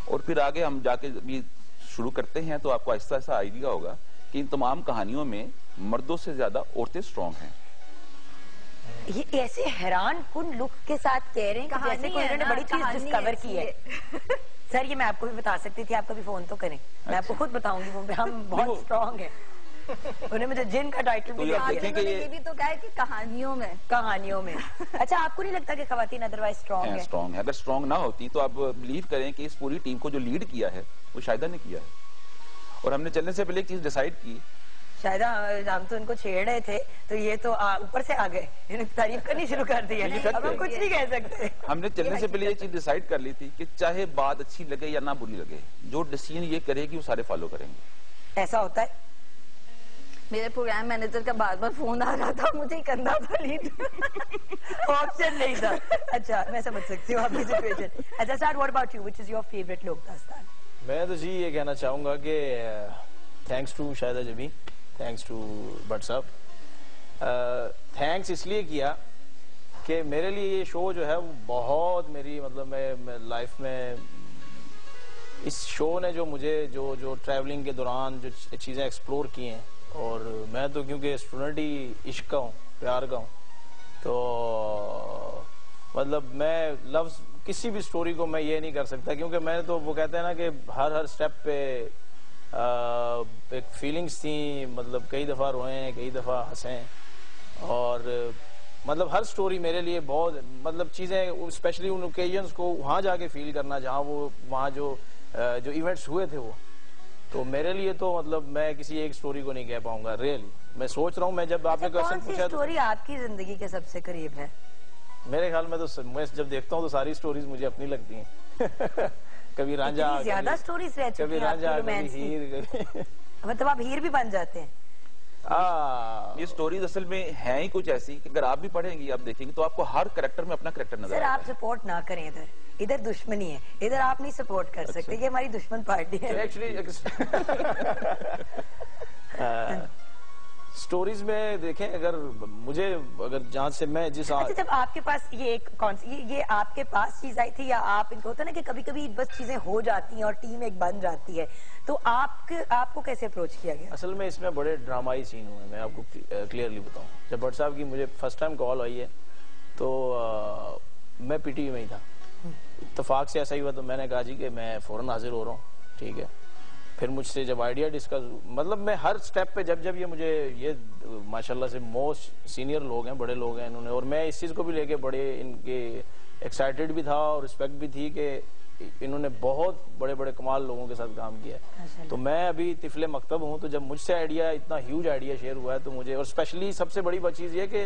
और फिर आगे हम जाके भी शुरू करते हैं तो आपको आहिस्ता आहिस्ता आइडिया होगा कि इन तमाम कहानियों में मर्दों से ज्यादा औरतें स्ट्रॉन्ग हैं। ये ऐसे हैरान कुन लुक के साथ कह रहे हैं कि जैसे कोई उन्होंने बड़ी चीज डिस्कवर की है। सर, ये मैं आपको भी बता सकती थी, आप कभी फोन तो करें। मैं आपको खुद बताऊंगी, हम बहुत स्ट्रॉन्ग है। उन्हें मुझे जिन का टाइटल भी दिया। ये भी तो कहा है कि कहानियों में। अच्छा, आपको नहीं लगता कि खवातीन अदरवाइज स्ट्रॉन्ग है? स्ट्रॉन्ग है। अगर स्ट्रॉन्ग ना होती तो आप बिलीव करें कि इस पूरी टीम को जो लीड किया है वो शाहिदा ने किया है। और हमने चलने से पहले एक चीज डिसाइड की शायद हम तो इनको छेड़ रहे थे, तो ये तो ऊपर से आ गए, इन्होंने तारीफ करनी शुरू कर दी है। अब हम कुछ नहीं कह सकते। हमने चलने से पहले ये चीज डिसाइड कर ली थी कि चाहे बात अच्छी लगे या ना बुरी लगे, जो डिसीजन ये करेगी वो सारे फॉलो करेंगे। ऐसा होता है। मेरे प्रोग्राम मैनेजर का बार बार फोन आ रहा था, मुझे ही करना था लीड। ऑप्शन नहीं था। अच्छा, मैं समझ सकती हूँ आपकी सिचुएशन। अच्छा sir, what about you, which is your favourite लोक दास्तान? मैं तो जी ये कहना चाहूंगा कि थैंक्स टू शाहिदा जबी, थैंक्स टू भट्ट साहब। थैंक्स इसलिए किया कि मेरे लिए ये शो जो है वो बहुत मेरी मतलब मैं लाइफ में इस शो ने जो मुझे जो ट्रैवलिंग के दौरान जो चीज़ें एक्सप्लोर की हैं, और मैं तो क्योंकि स्टूडेंट ही इश्क का हूँ, प्यार का हूँ, तो मतलब मैं लफ्ज़ किसी भी स्टोरी को मैं ये नहीं कर सकता, क्योंकि मैं तो वो कहते हैं ना कि हर स्टेप पे एक फीलिंग्स थी, मतलब कई दफ़ा रोए हैं, कई दफ़ा हंसे हैं, और मतलब हर स्टोरी मेरे लिए बहुत मतलब चीज़ें, स्पेशली उन ओकेजन्स को वहाँ जाके फील करना जहाँ वो वहाँ जो इवेंट्स हुए थे वो, तो मेरे लिए तो मतलब मैं किसी एक स्टोरी को नहीं कह पाऊंगा रियली। मैं सोच रहा हूँ, मैं जब आपने क्वेश्चन पूछा स्टोरी आपकी जिंदगी के सबसे करीब है? मेरे ख्याल में तो मैं जब देखता हूँ तो सारी स्टोरीज मुझे अपनी लगती हैं। कभी रांझा, ज्यादा स्टोरीज रह चुकी हैं, कभी रांझा, कभी हीर, मतलब आप हीर भी बन जाते हैं। ये स्टोरीज असल में है ही कुछ ऐसी कि अगर आप भी पढ़ेंगी, आप देखेंगे तो आपको हर कैरेक्टर में अपना कैरेक्टर नजर आएगा। सर, आप सपोर्ट ना करें, इधर दुश्मनी है, इधर आप नहीं सपोर्ट कर सकते, ये हमारी दुश्मन पार्टी है। एक्चुअली स्टोरीज में देखें, अगर जहाँ से मैं जिस अच्छा, जब आपके पास ये एक ये आपके पास चीज आई थी, या आप इनको होता है ना कि कभी कभी बस चीजें हो जाती हैं और टीम एक बन जाती है, तो आपको कैसे अप्रोच किया गया? असल में इसमें बड़े ड्रामाई सीन हुए, मैं आपको क्लियरली बताऊं। जब भट्ट साहब की मुझे फर्स्ट टाइम कॉल आई है तो मैं पीटीवी में ही था, इत्तेफाक से ऐसा ही हुआ, तो मैंने कहा जी कि मैं फौरन हाजिर हो रहा हूँ, ठीक है। फिर मुझसे जब आइडिया डिस्कस, मतलब मैं हर स्टेप पे जब ये मुझे ये माशाल्लाह से मोस्ट सीनियर लोग हैं, बड़े लोग हैं इन्होंने, और मैं इस चीज़ को भी लेके बड़े इनके एक्साइटेड भी था और रिस्पेक्ट भी थी कि इन्होंने बहुत बड़े बड़े कमाल लोगों के साथ काम किया है। तो मैं अभी तिफले मकतब हूँ, तो जब मुझसे आइडिया, इतना ह्यूज आइडिया शेयर हुआ है, तो मुझे, और स्पेशली सबसे बड़ी चीज़ ये कि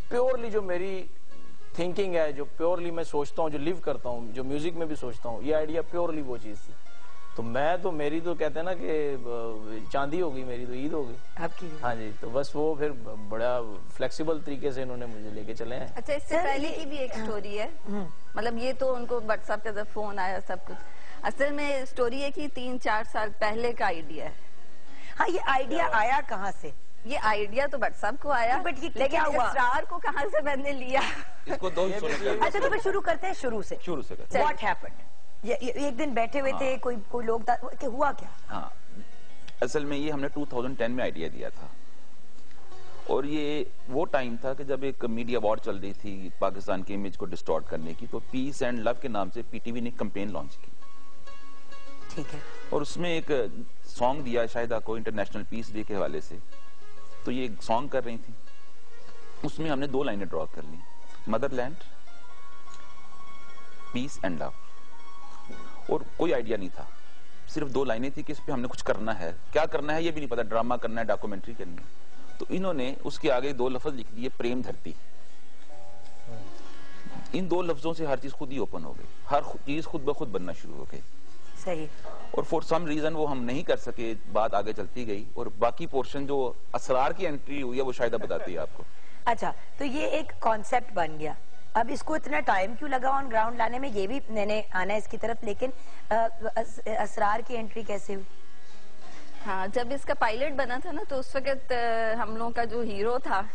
प्योरली जो मेरी थिंकिंग है, जो प्योरली मैं सोचता हूँ, जो लिव करता हूँ, जो म्यूजिक में भी सोचता हूँ, ये आइडिया प्योरली वो चीज़ थी। तो मैं तो मेरी तो कहते हैं ना कि चांदी होगी, मेरी तो ईद होगी आपकी। हाँ जी, तो बस वो फिर बड़ा फ्लेक्सिबल तरीके से इन्होंने मुझे लेके चले हैं। अच्छा, इससे पहले की भी एक स्टोरी है, मतलब ये तो उनको व्हाट्सएप पे जब फोन आया सब कुछ, असल में स्टोरी है कि 3-4 साल पहले का आइडिया है। हाँ, ये आइडिया आया कहाँ से? ये आइडिया तो व्हाट्सएप को आया, बट ये लेकिन इसरार को कहाँ से मैंने लिया? इसको दो हिस्सों में। अच्छा, तो फिर शुरू करते हैं शुरू से। What happened? ये एक दिन बैठे हुए थे, कोई लोग कि हुआ क्या? हाँ, असल में ये हमने 2010 में आइडिया दिया था, और ये वो टाइम था कि जब एक मीडिया वॉर चल रही थी पाकिस्तान की इमेज को डिस्टॉर्ट करने की, तो पीस एंड लव के नाम से पीटीवी ने कैंपेन लॉन्च की, ठीक है, और उसमें एक सॉन्ग दिया शाहिदा को इंटरनेशनल पीस डे के हवाले से। तो ये सॉन्ग कर रही थी, उसमें हमने 2 लाइनें ड्रॉ कर ली, मदरलैंड, पीस एंड लव, और कोई आइडिया नहीं था, सिर्फ 2 लाइनें थी कि इस पे हमने कुछ करना है, क्या करना है ये भी नहीं पता, ड्रामा करना है, डॉक्यूमेंट्री करनी है। तो इन्होंने उसके आगे 2 लफ्ज लिख दिए, प्रेम धरती। इन 2 लफ्जों से हर चीज खुद ही ओपन हो गई, हर चीज खुद ब खुद बनना शुरू हो गई। सही। और फॉर सम रीजन वो हम नहीं कर सके, बात आगे चलती गई, और बाकी पोर्शन जो असरार की एंट्री हुई है वो शायद बताती है आपको। अच्छा, तो ये एक कॉन्सेप्ट बन गया, अब इसको इतना टाइम क्यों लगा ऑन ग्राउंड लाने में, ये भी मैंने आना है इसकी तरफ, लेकिन असरार की एंट्री कैसे हुई? हाँ, जब इसका पायलट बना था ना, तो उस वक्त हम लोगों का जो हीरो था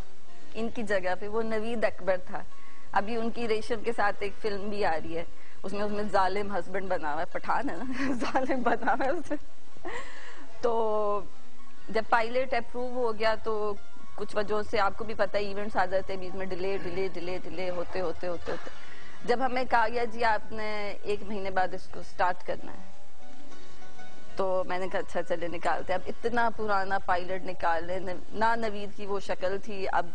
इनकी जगह पे वो नवीद अकबर था। अभी उनकी रेशम के साथ एक फिल्म भी आ रही है, उसमें जालिम हस्बैंड बना हुआ है, पठान है ना, जालिम बना हुआ है उसमें। तो जब पायलट अप्रूव हो गया तो कुछ वजहों से, आपको भी पता है, इवेंट्स आ जाते हैं बीच में, डिले होते जब हमें कहा गया जी आपने 1 महीने बाद इसको स्टार्ट करना है, तो मैंने कहा अच्छा चले निकालते। अब इतना पुराना पायलट निकालने, ना नवीद की वो शक्ल थी, अब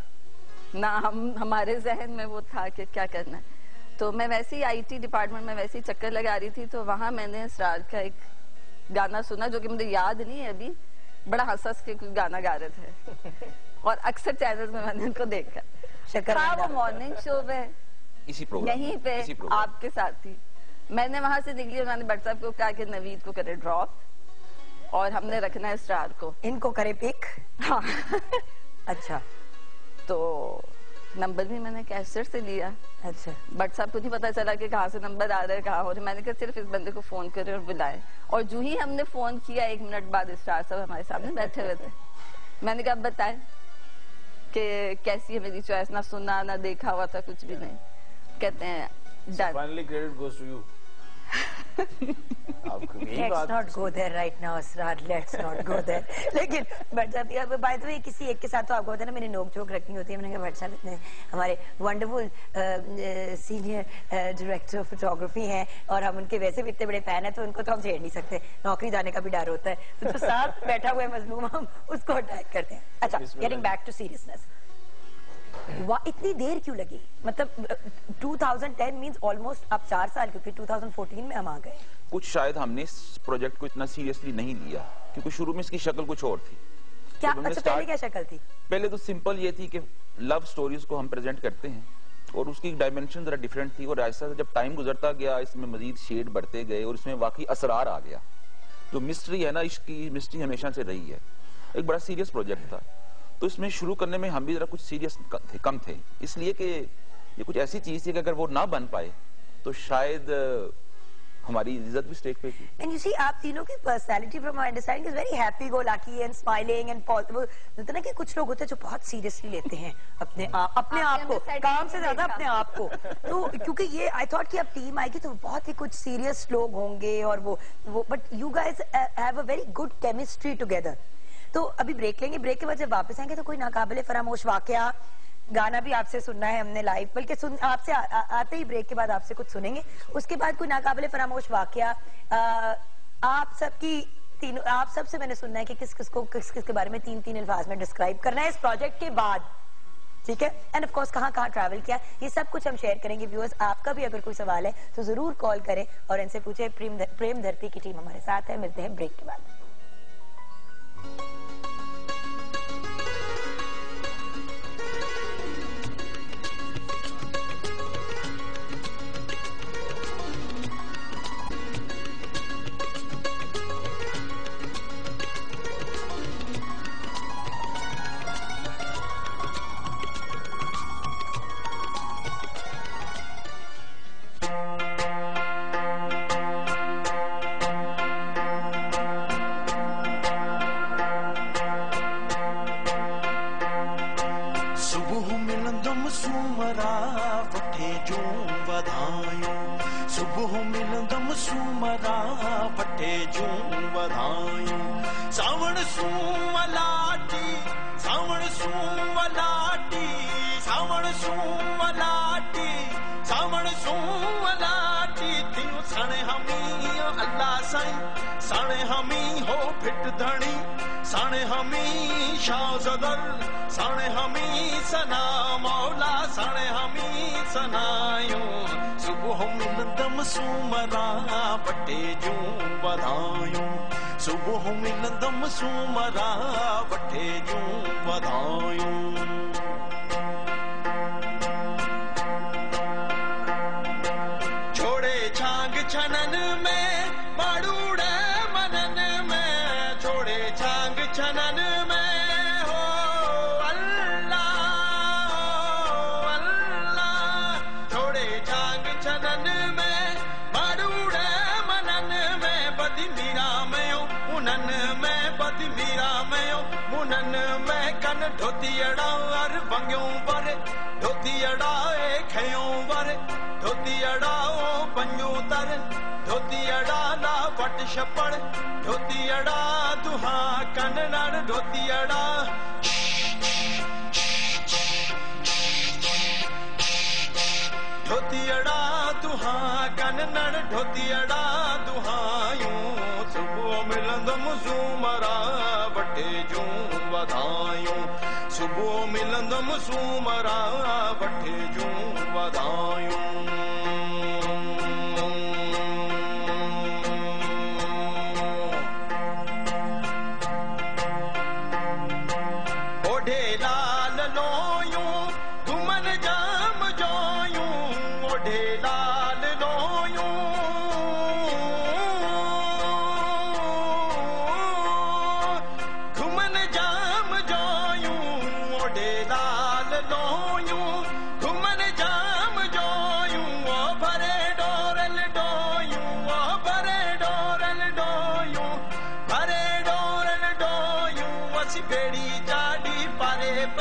ना हमारे जहन में वो था कि क्या करना है। तो मैं वैसे ही IT डिपार्टमेंट में वैसे ही चक्कर लगा रही थी, तो वहां मैंने इसरार का एक गाना सुना जो कि मुझे याद नहीं है अभी, बड़ा हंस हंस के कुछ गाना गा रहे थे और अक्सर चैनल में मैंने उनको देखा। हाँ, वो मॉर्निंग शो में इसी प्रोग्राम यहीं पे आपके साथ थी। मैंने वहां से निकली, उन्होंने व्हाट्सएप को कहा कि नवीद को करे ड्रॉप और हमने रखना है स्टार को, इनको करे पिक। हाँ अच्छा, तो नंबर भी मैंने कैसेट से लिया। अच्छा, व्हाट्सएप को नहीं पता चला कि कहाँ से नंबर आ रहा है, कहाँ हो रहा है। मैंने कहा सिर्फ इस बंदे को फोन करे और बुलाए, और जो ही हमने फोन किया 1 मिनट बाद स्टार साहब हमारे सामने बैठे हुए थे। मैंने कहा बताए कि कैसी है मेरी चॉइस, ना सुना ना देखा हुआ था, कुछ भी नहीं। कहते हैं finally credit goes to you. Let's not go there right now, Asrar. Let's not go there. लेकिन भट्ट साहब, बाय द वे, किसी एक के साथ तो आपको होता है ना, मैंने नोक झोंक रखनी होती है। मैंने कहा भट्ट साहब इतने हमारे wonderful senior director of photography हैं और हम उनके वैसे भी इतने बड़े फैन हैं, तो उनको तो हम छेड़ नहीं सकते, नौकरी जाने का भी डर होता है। तो जो साथ बैठा हुआ है मजलूम, हम उसको अटैक करते हैं। अच्छा, गेटिंग बैक टू सीरियसनेस, इतनी देर क्यों लगी? मतलब 2010 मींस ऑलमोस्ट अब 4 साल, क्योंकि 2014 में हम आ गए। कुछ शायद हमने इस प्रोजेक्ट को इतना सीरियसली नहीं लिया, क्योंकि शुरू में इसकी शक्ल कुछ और थी। क्या? अच्छा, पहले क्या शक्ल थी? पहले तो सिंपल ये थी कि लव स्टोरीज को हम प्रेजेंट करते हैं और उसकी डायमेंशन जरा डिफरेंट थी, और ऐसा जब टाइम गुजरता गया इसमें मजीद शेड बढ़ते गए और इसमें वाकई असरार आ गया। जो मिस्ट्री है ना, इसकी मिस्ट्री हमेशा से रही है। एक बड़ा सीरियस प्रोजेक्ट था, तो इसमें शुरू करने में हम भी जरा कुछ सीरियस कम थे, इसलिए कि ये कुछ ऐसी चीज थी कि अगर वो ना बन पाए तो शायद हमारी इज्जत भी स्टेक पे थी। एंड यू सी, आप तीनों की personality from my understanding is very happy go lucky and smiling and positive. होता ना कि कुछ लोग होते हैं जो बहुत सीरियसली लेते हैं अपने आप को, काम से ज्यादा अपने आप को। तो क्योंकि ये आई थॉट कि अब टीम आएगी तो बहुत ही कुछ सीरियस लोग होंगे और वो but you guys have a very good chemistry together. तो अभी ब्रेक लेंगे, ब्रेक के बाद जब वापस आएंगे तो कोई नाकाबिले फरामोश वाकया, गाना भी आपसे सुनना है हमने लाइव, बल्कि आपसे आते ही ब्रेक के बाद आपसे कुछ सुनेंगे। उसके बाद कोई नाकाबिले फरामोश वाकया आप सबसे मैंने सुनना है कि किस किस के बारे में 3 अल्फाज में डिस्क्राइब करना है इस प्रोजेक्ट के बाद, ठीक है? एंड ऑफ कोर्स कहाँ ट्रैवल किया, ये सब कुछ हम शेयर करेंगे। व्यूअर्स, आपका भी अगर कोई सवाल है तो जरूर कॉल करें और इनसे पूछे। प्रेम धरती की टीम हमारे साथ है। मिलते हैं ब्रेक के बाद।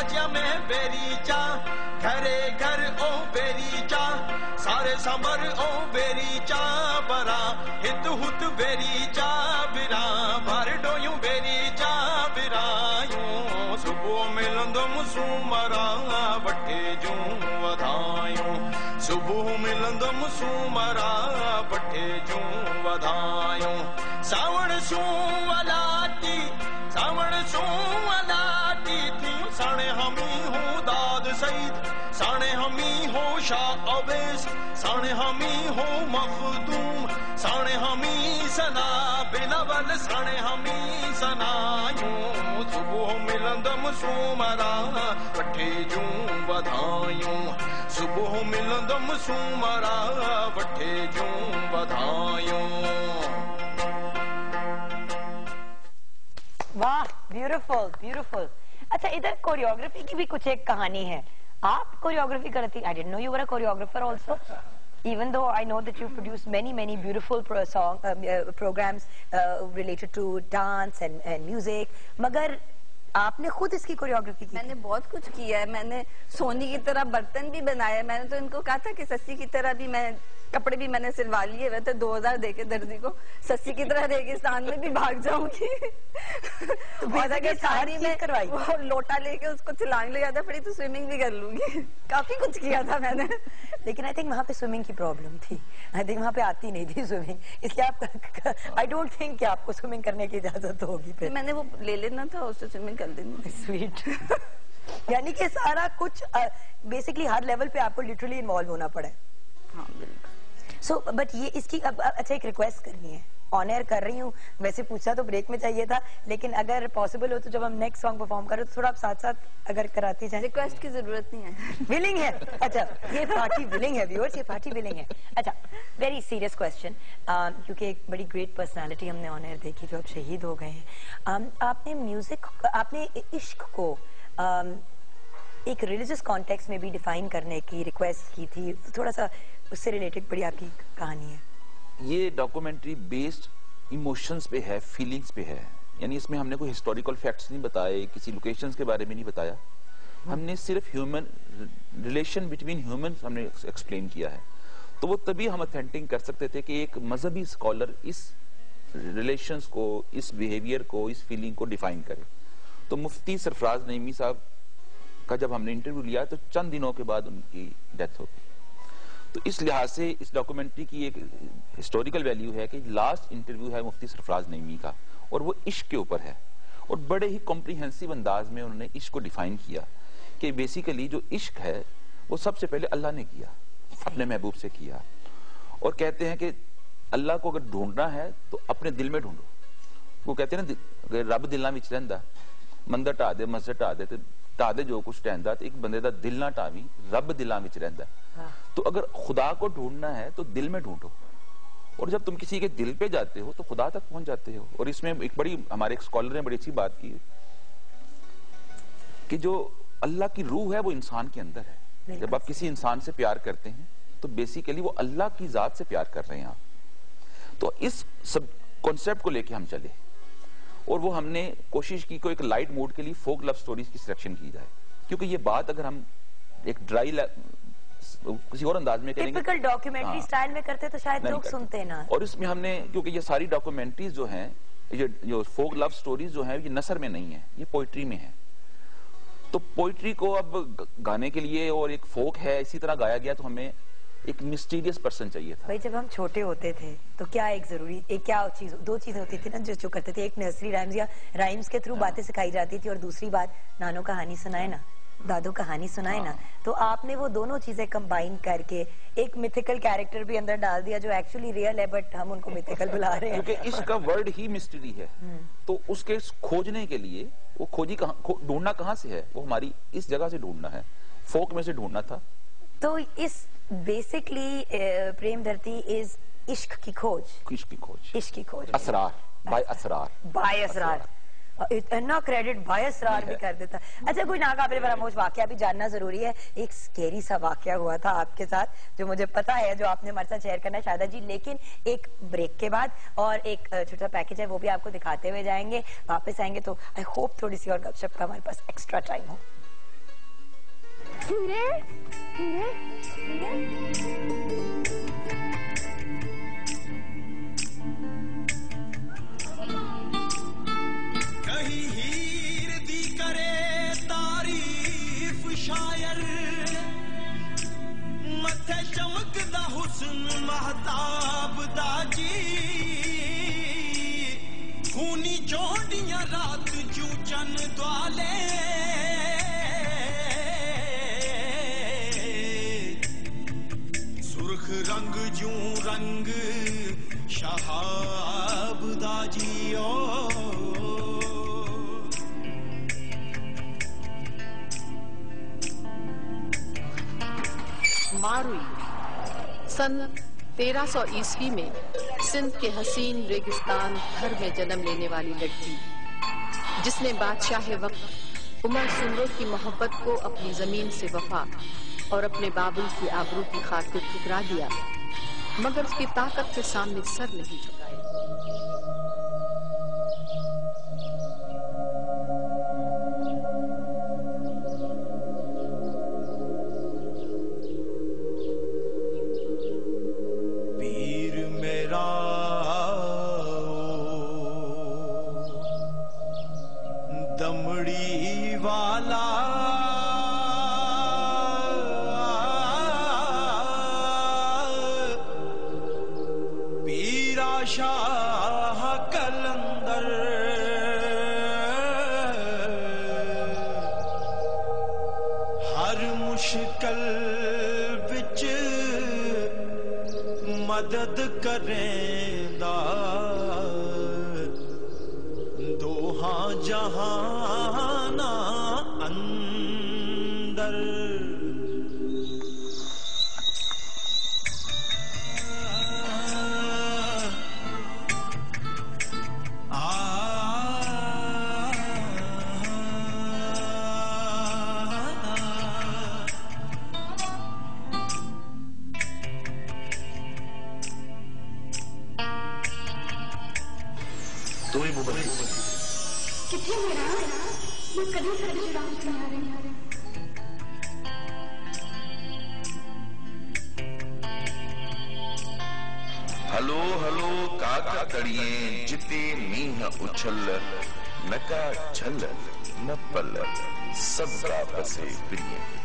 बचिया में बेरी चा घरे घर ओ बेरी चा सारे सांबर ओ बेरी चा बरा हित हुत बेरी चा बिरा भर डोयूं बेरी चा बिरायूं सुबह मिलंदो मुसूमरा वठे जूं वधायूं सुबह मिलंदो मुसूमरा वठे जूं वधायूं सावण सूं वलाटी सावण सूं वलाटी थी साणे हमी हूं दाद सईद साणे हमी हो शाह अवेस साणे हमी हो मखदूम साणे हमी सना बिलवल साणे हमी सनायूं सुबह मिलंदम सूमरा वठे जूं वधायूं सुबह मिलंदम सूमरा वठे जूं वधायूं। वाह, ब्यूटीफुल ब्यूटीफुल। अच्छा, इधर कोरियोग्राफी की भी कुछ एक कहानी है। आप कोरियोग्राफी करती? I didn't know you were a choreographer also, even though I know that you produced many beautiful programs related to dance and music, मगर आपने खुद इसकी कोरियोग्राफी की? मैंने बहुत कुछ किया है। मैंने सोनी की तरह बर्तन भी बनाए। मैंने तो इनको कहा था कि सस्सी की तरह भी मैं कपड़े भी मैंने सिलवा लिए हुए थे। 2000 देके दर्जी को सस्सी की तरह रेगिस्तान में भी भाग जाऊंगी। तो साड़ी में करवाई, वो लोटा लेके उसको चिलाने ले जाता पड़ी तो स्विमिंग भी कर लूंगी। काफी कुछ किया था मैंने। लेकिन आई थिंक वहाँ पे स्विमिंग की प्रॉब्लम थी। आई थिंक वहाँ पे आती नहीं थी स्विमिंग, इसलिए आप आई डोंट थिंक कि आपको स्विमिंग करने की इजाजत होगी। फिर मैंने वो ले लेना था, उससे स्विमिंग कर लेनी। स्वीट। यानी कि सारा कुछ बेसिकली हर लेवल पे आपको लिटरली इन्वॉल्व होना पड़ा है। हाँ बिल्कुल। सो बट ये इसकी अब अच्छा एक रिक्वेस्ट करनी है, ऑन एयर कर रही हूँ। वैसे पूछा तो ब्रेक में चाहिए था, लेकिन अगर पॉसिबल हो तो जब हम नेक्स्ट सॉन्ग परफॉर्म करें तो थोड़ा आप साथ साथ अगर कराती जाए। रिक्वेस्ट की जरूरत नहीं है। विलिंग है? अच्छा, ये पार्टी विलिंग है व्यूअर्स, ये पार्टी विलिंग है। अच्छा, वेरी सीरियस क्वेश्चन, क्योंकि एक बड़ी ग्रेट पर्सनालिटी हमने ऑन एयर देखी जो अब शहीद हो गए हैं। आपने म्यूजिक, आपने इश्क को एक रिलीजियस कॉन्टेक्स्ट में भी डिफाइन करने की रिक्वेस्ट की थी, तो थोड़ा सा उससे रिलेटेड बड़ी आपकी कहानी है। ये डॉक्यूमेंट्री बेस्ड इमोशंस पे है, फीलिंग्स पे है। यानी इसमें हमने कोई हिस्टोरिकल फैक्ट्स नहीं बताए, किसी लोकेशंस के बारे में नहीं बताया। हमने सिर्फ ह्यूमन रिलेशन बिटवीन ह्यूमंस हमने एक्सप्लेन किया है। तो वो तभी हम ऑथेंटिक कर सकते थे कि एक मजहबी स्कॉलर इस रिलेशंस को, इस बिहेवियर को, इस फीलिंग को डिफाइन करे। तो मुफ्ती सरफराज नईमी साहब का जब हमने इंटरव्यू लिया तो चंद दिनों के बाद उनकी डेथ हो गई। तो इस लिहाज से इस डॉक्यूमेंट्री की एक हिस्टोरिकल वैल्यू है कि लास्ट इंटरव्यू है मुफ्ती सरफराज नईमी का, और वो इश्क के ऊपर है। और बड़े ही कॉम्प्रिहेंसिव अंदाज में उन्होंने इश्क को डिफाइन किया कि बेसिकली जो इश्क है वो सबसे पहले अल्लाह ने किया, अपने महबूब से किया। और कहते हैं कि अल्लाह को अगर ढूंढना है तो अपने दिल में ढूंढो। वो कहते हैं ना, रब दिलों विच रहिंदा, मंदिर ढा दे, मस्जिद ढा दे, ढा दे जो कुछ ढहंदा, तो एक बंदे दा दिल ना ढावी, रब दिलों विच रहिंदा। तो अगर खुदा को ढूंढना है तो दिल में ढूंढो, और जब तुम किसी के दिल पे जाते हो तो खुदा तक पहुंच जाते हो। और इसमें एक बड़ी, हमारे एक स्कॉलर ने बड़ी अच्छी बात की कि जो अल्लाह की रूह है वो इंसान के अंदर है। जब आप किसी इंसान से प्यार करते हैं तो बेसिकली वो अल्लाह की जात से प्यार कर रहे हैं आप। तो इस सब कॉन्सेप्ट को लेके हम चले, और वो हमने कोशिश की को एक लाइट मूड के लिए फोक लव स्टोरीज की सिलेक्शन की जाए, क्योंकि ये बात अगर हम एक ड्राई किसी और अंदाज में करेंगे, टिपिकल डॉक्यूमेंट्री स्टाइल में करते तो शायद लोग सुनते ना। और इसमें हमने, क्योंकि ये सारी डॉक्यूमेंट्रीज जो हैं, ये जो फोक लव स्टोरीज जो हैं, ये नसर में नहीं है, ये पोइट्री में है। तो पोइट्री को अब गाने के लिए, और एक फोक है इसी तरह गाया गया, तो हमें एक मिस्टीरियस पर्सन चाहिए था। भाई जब हम छोटे होते थे तो क्या एक जरूरी, एक क्या चीज, दो चीजें होती थी ना जो करते थे। एक नर्सरी राइम्स या राइम्स के थ्रू बातें सिखाई जाती थी, और दूसरी बात नानो कहानी सुनाए ना, दादू कहानी सुनाए ना। तो आपने वो दोनों चीजें कंबाइन करके एक मिथिकल कैरेक्टर भी अंदर डाल दिया जो एक्चुअली रियल है, बट हम उनको मिथिकल बुला रहे हैं, क्योंकि इसका वर्ड ही मिस्ट्री है। तो उसके खोजने के लिए वो ढूंढना कहाँ से है, वो हमारी इस जगह से ढूंढना है, फोक में से ढूंढना था। तो इस बेसिकली प्रेम धरती इज इश्क की खोज, इश्क की खोज, इश्क की खोज, असरार, बाय असरार, बाय असरार। इतना क्रेडिट बाय असरार भी कर देता। अच्छा, कोई नाकाबिल फरामोश वाकया भी जानना जरूरी है। एक स्केरी सा वाकया हुआ था आपके साथ जो मुझे पता है, जो आपने हमारे साथ शेयर करना है शादा जी, लेकिन एक ब्रेक के बाद, और एक छोटा पैकेज है वो भी आपको दिखाते हुए जाएंगे। वापस आएंगे तो आई होप थोड़ी सी और गपशप का हमारे पास एक्स्ट्रा टाइम हो। हीरे हीरे हीरे कहीं हीर दी करे तारीफ शायर मथे चमकदा हुस्न महताब दा जी खूनी चौंडियां रात जू चन द्वाले सुर्ख रंग जू रंग शहाब दा जी ओ मारुई सन 1300 ईस्वी में सिंध के हसीन रेगिस्तान घर में जन्म लेने वाली लड़की जिसने बादशाह वक्त उमर सुंदर की मोहब्बत को अपनी जमीन से वफा और अपने बाबुल की आबरू की खातिर ठुकरा दिया मगर उसकी ताकत के सामने सर नहीं झुकाया। दमड़ी वाला पीरा शाह कलंदर हर मुश्किल विच मदद करेंदा दोहा जहाना अंदर तू ही मुंबई कितने मेरा मैं कभी सारी जुड़ाव नहीं आ रही हलो हलो काका कड़िए जिते मीह उछल नका छल न पल सबका बसे प्रिय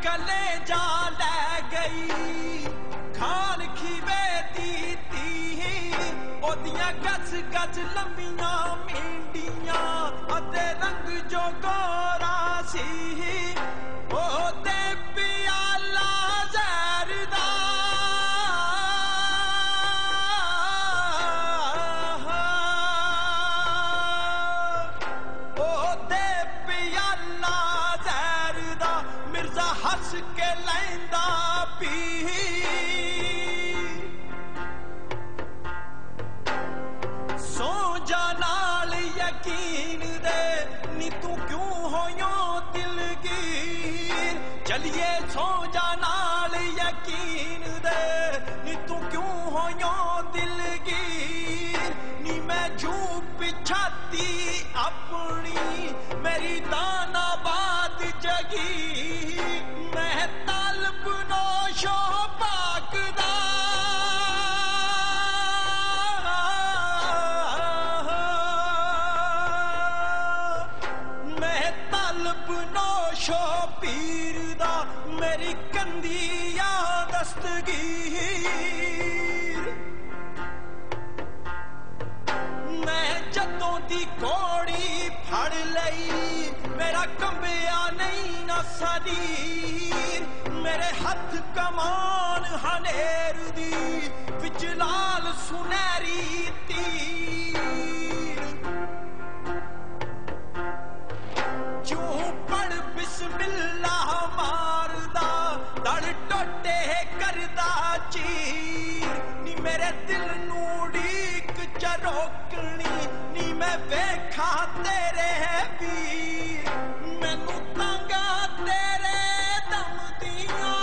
कलेजा ले गई खान खीवे दी ओदियां गज गज लंबियां मींडियां अते रंग जो गोरा सी ओते पियाला जहर दा ओते पियाला जहर दा मिर्जा हंस के लैंदा पी सो जा नाल यकीन दे नी तू क्यों होयो दिलगीर चलिए सो जा नाल यकीन दे नी तू क्यों होयो दिलगीर नी मैं जू पिछाती अपनी मेरी दाना बात जगी मैं तलब नौशो पाकदा मैं तलब नौशो पीर दा मेरी कंदिया दस्तगीर मैं जदों दी घोड़ी फड़ लई मेरा कंबिया नहीं ना शरीर मेरे हथ कमान हनेर दी विच लाल सुनहरी तीर क्यों पढ़ बिस्मिल्लाह मारदा दड़ टोटे करदा चीर नी मेरे दिल नू उड़ीक चरोकनी नी मैं वेखा तेरे वीर मैनू तांगा तेरे दम दियां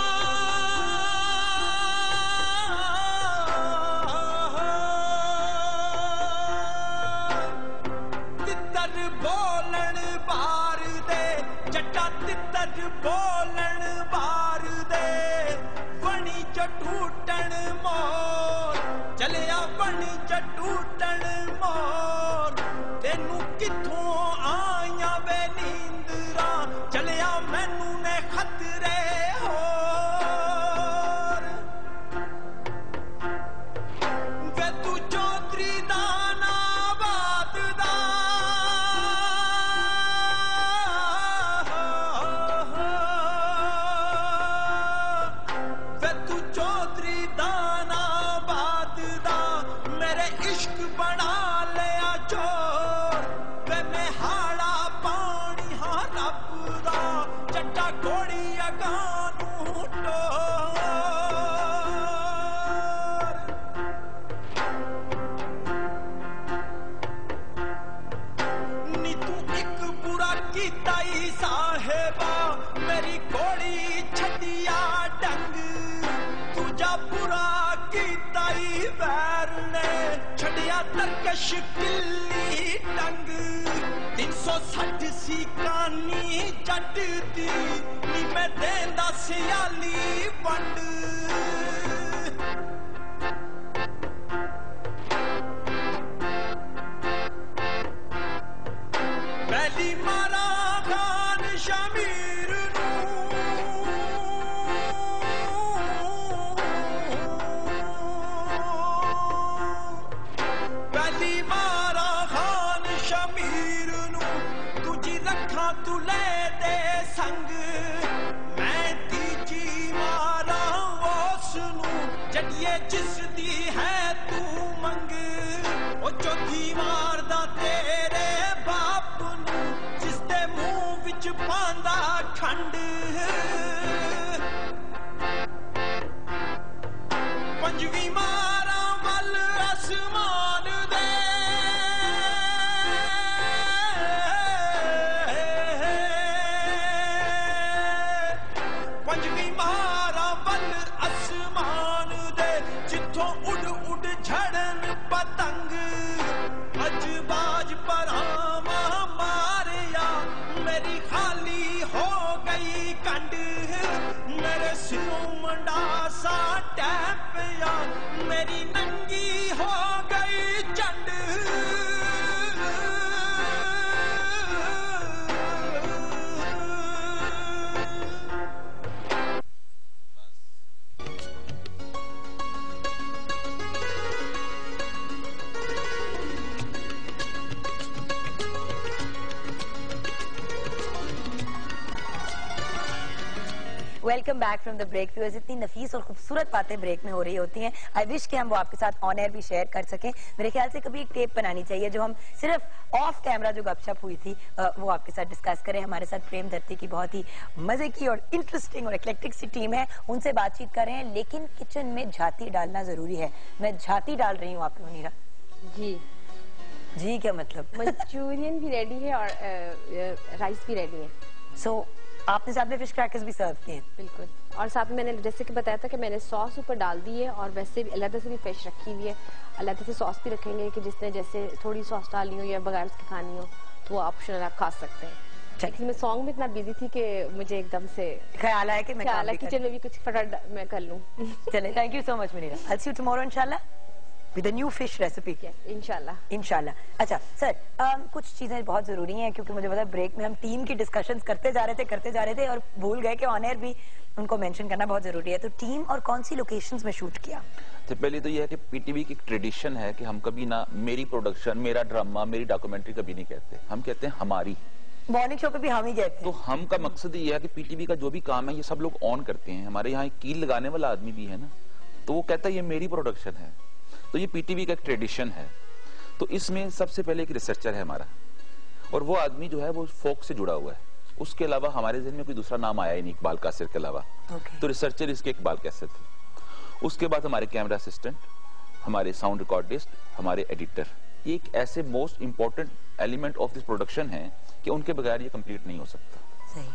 तितर बोलन बार दे जट्टा तितर बोलन बार दे बनी च टूटन मोर चलिया बनी च टूटन मोर तेनू किथों आया वे नींदरा चलिया मैनू ने खतरे होर वे तू चौधरी दा नाबाद दा वे तू चौधरी दा नाबाद दा मेरे इश्क बना लिया चोर वे मैं हाड़ा पानी हाँ रब दा चट्टा घोड़ी अगानू टोर नी तू एक बुरा कीता ही साहेबा मेरी घोड़ी छटिया डंग तुझा बुरा कीता ही वैर ने छड़िया तरकश किल्ली टंग 360 सी कानी जट दी नी मैं देंदा सियाली वंड पहली मारा खान शमीर पहली मारा खान शमीर नू तुझी रखा तू ले दे संग मैं तीजी मारा उस नू जड़िए जिस दी है तू मंग ओ चौथी मारदा तेरे बाप नू जिस दे मुंह विच पांदा खंड पंजवी मारा वल आसमान दे पंजवी मारा वल आसमान दे जिथों उड़ उड़ झड़न पतंग अज बाज परावा मारिया मेरी खाली हो गई कंड मेरे सिरों मंडासा टैपिया मेरी नंगी हो गई चंड welcome back from the break. Viewers, इतनी नफीस और खूबसूरत बातें ब्रेक में हो रही होती हैं। आई विश कि हम वो आपके साथ ऑन एयर भी शेयर कर सकें। मेरे ख्याल से कभी एक टेप बनानी चाहिए जो हम सिर्फ ऑफ कैमरा जो गपशप हुई थी वो आपके साथ डिस्कस करें। हमारे साथ प्रेम धरती की बहुत ही मजे की और इंटरेस्टिंग और एक्लेक्टिक सी टीम है, उनसे बातचीत कर रहे हैं। लेकिन किचन में झाती डालना जरूरी है। मैं झाती डाल रही हूँ आपकी मुनीरा जी। जी क्या मतलब? मंचूरियन भी रेडी है और राइस भी रेडी है। सो आपने साथ में फिश क्रैकर्स भी सर्व किए हैं? बिल्कुल। और साथ में मैंने जैसे कि बताया था कि मैंने सॉस ऊपर डाल दी है और वैसे भी अलग से भी फिश रखी हुई है। अलग से सॉस भी रखेंगे कि जिसने जैसे थोड़ी सॉस डालनी हो या बगैर उसकी खानी हो तो वो ऑप्शनल आप खा सकते हैं। लेकिन मैं सॉन्ग में इतना बिजी थी कि मुझे एकदम से ख्याल आया कि मैं किचन में भी कुछ फटाफट मैं कर लूं। चले, thank you so much Munira. I'll see you tomorrow इंशाल्लाह with a new fish recipe। इंशाल्लाह। अच्छा सर, कुछ चीजें बहुत जरूरी हैं क्योंकि मुझे पता है ब्रेक में हम टीम की डिस्कशंस करते जा रहे थे और भूल गए कि ऑन एयर भी उनको मेंशन करना बहुत जरूरी है। तो टीम और कौन सी लोकेशंस में शूट किया? तो पहले तो यह है कि पीटीवी की एक ट्रेडिशन है कि हम कभी ना मेरी प्रोडक्शन, मेरा ड्रामा, मेरी डॉक्यूमेंट्री कभी नहीं कहते। हम कहते हैं हमारी। मॉर्निंग शो पे भी हम ही गए थे। तो हम का मकसद ये है कि पीटीवी का जो भी काम है ये सब लोग ऑन करते हैं। हमारे यहाँ एक कील लगाने वाला आदमी भी है ना, तो वो कहता है ये मेरी प्रोडक्शन है। तो ये पीटीवी का एक ट्रेडिशन है। तो इसमें सबसे पहले एक रिसर्चर है हमारा, और वो आदमी जो है वो फोक से जुड़ा हुआ है। उसके अलावा हमारे जहन में कोई दूसरा नाम आया ही नहीं इकबाल कासिर के अलावा। तो रिसर्चर इसके इकबाल कासिर थे। उसके बाद हमारे कैमरा असिस्टेंट, हमारे साउंड रिकॉर्डिस्ट, हमारे एडिटर, ये एक ऐसे most important element of this production है कि उनके बगैर ये कंप्लीट नहीं हो सकता। सही।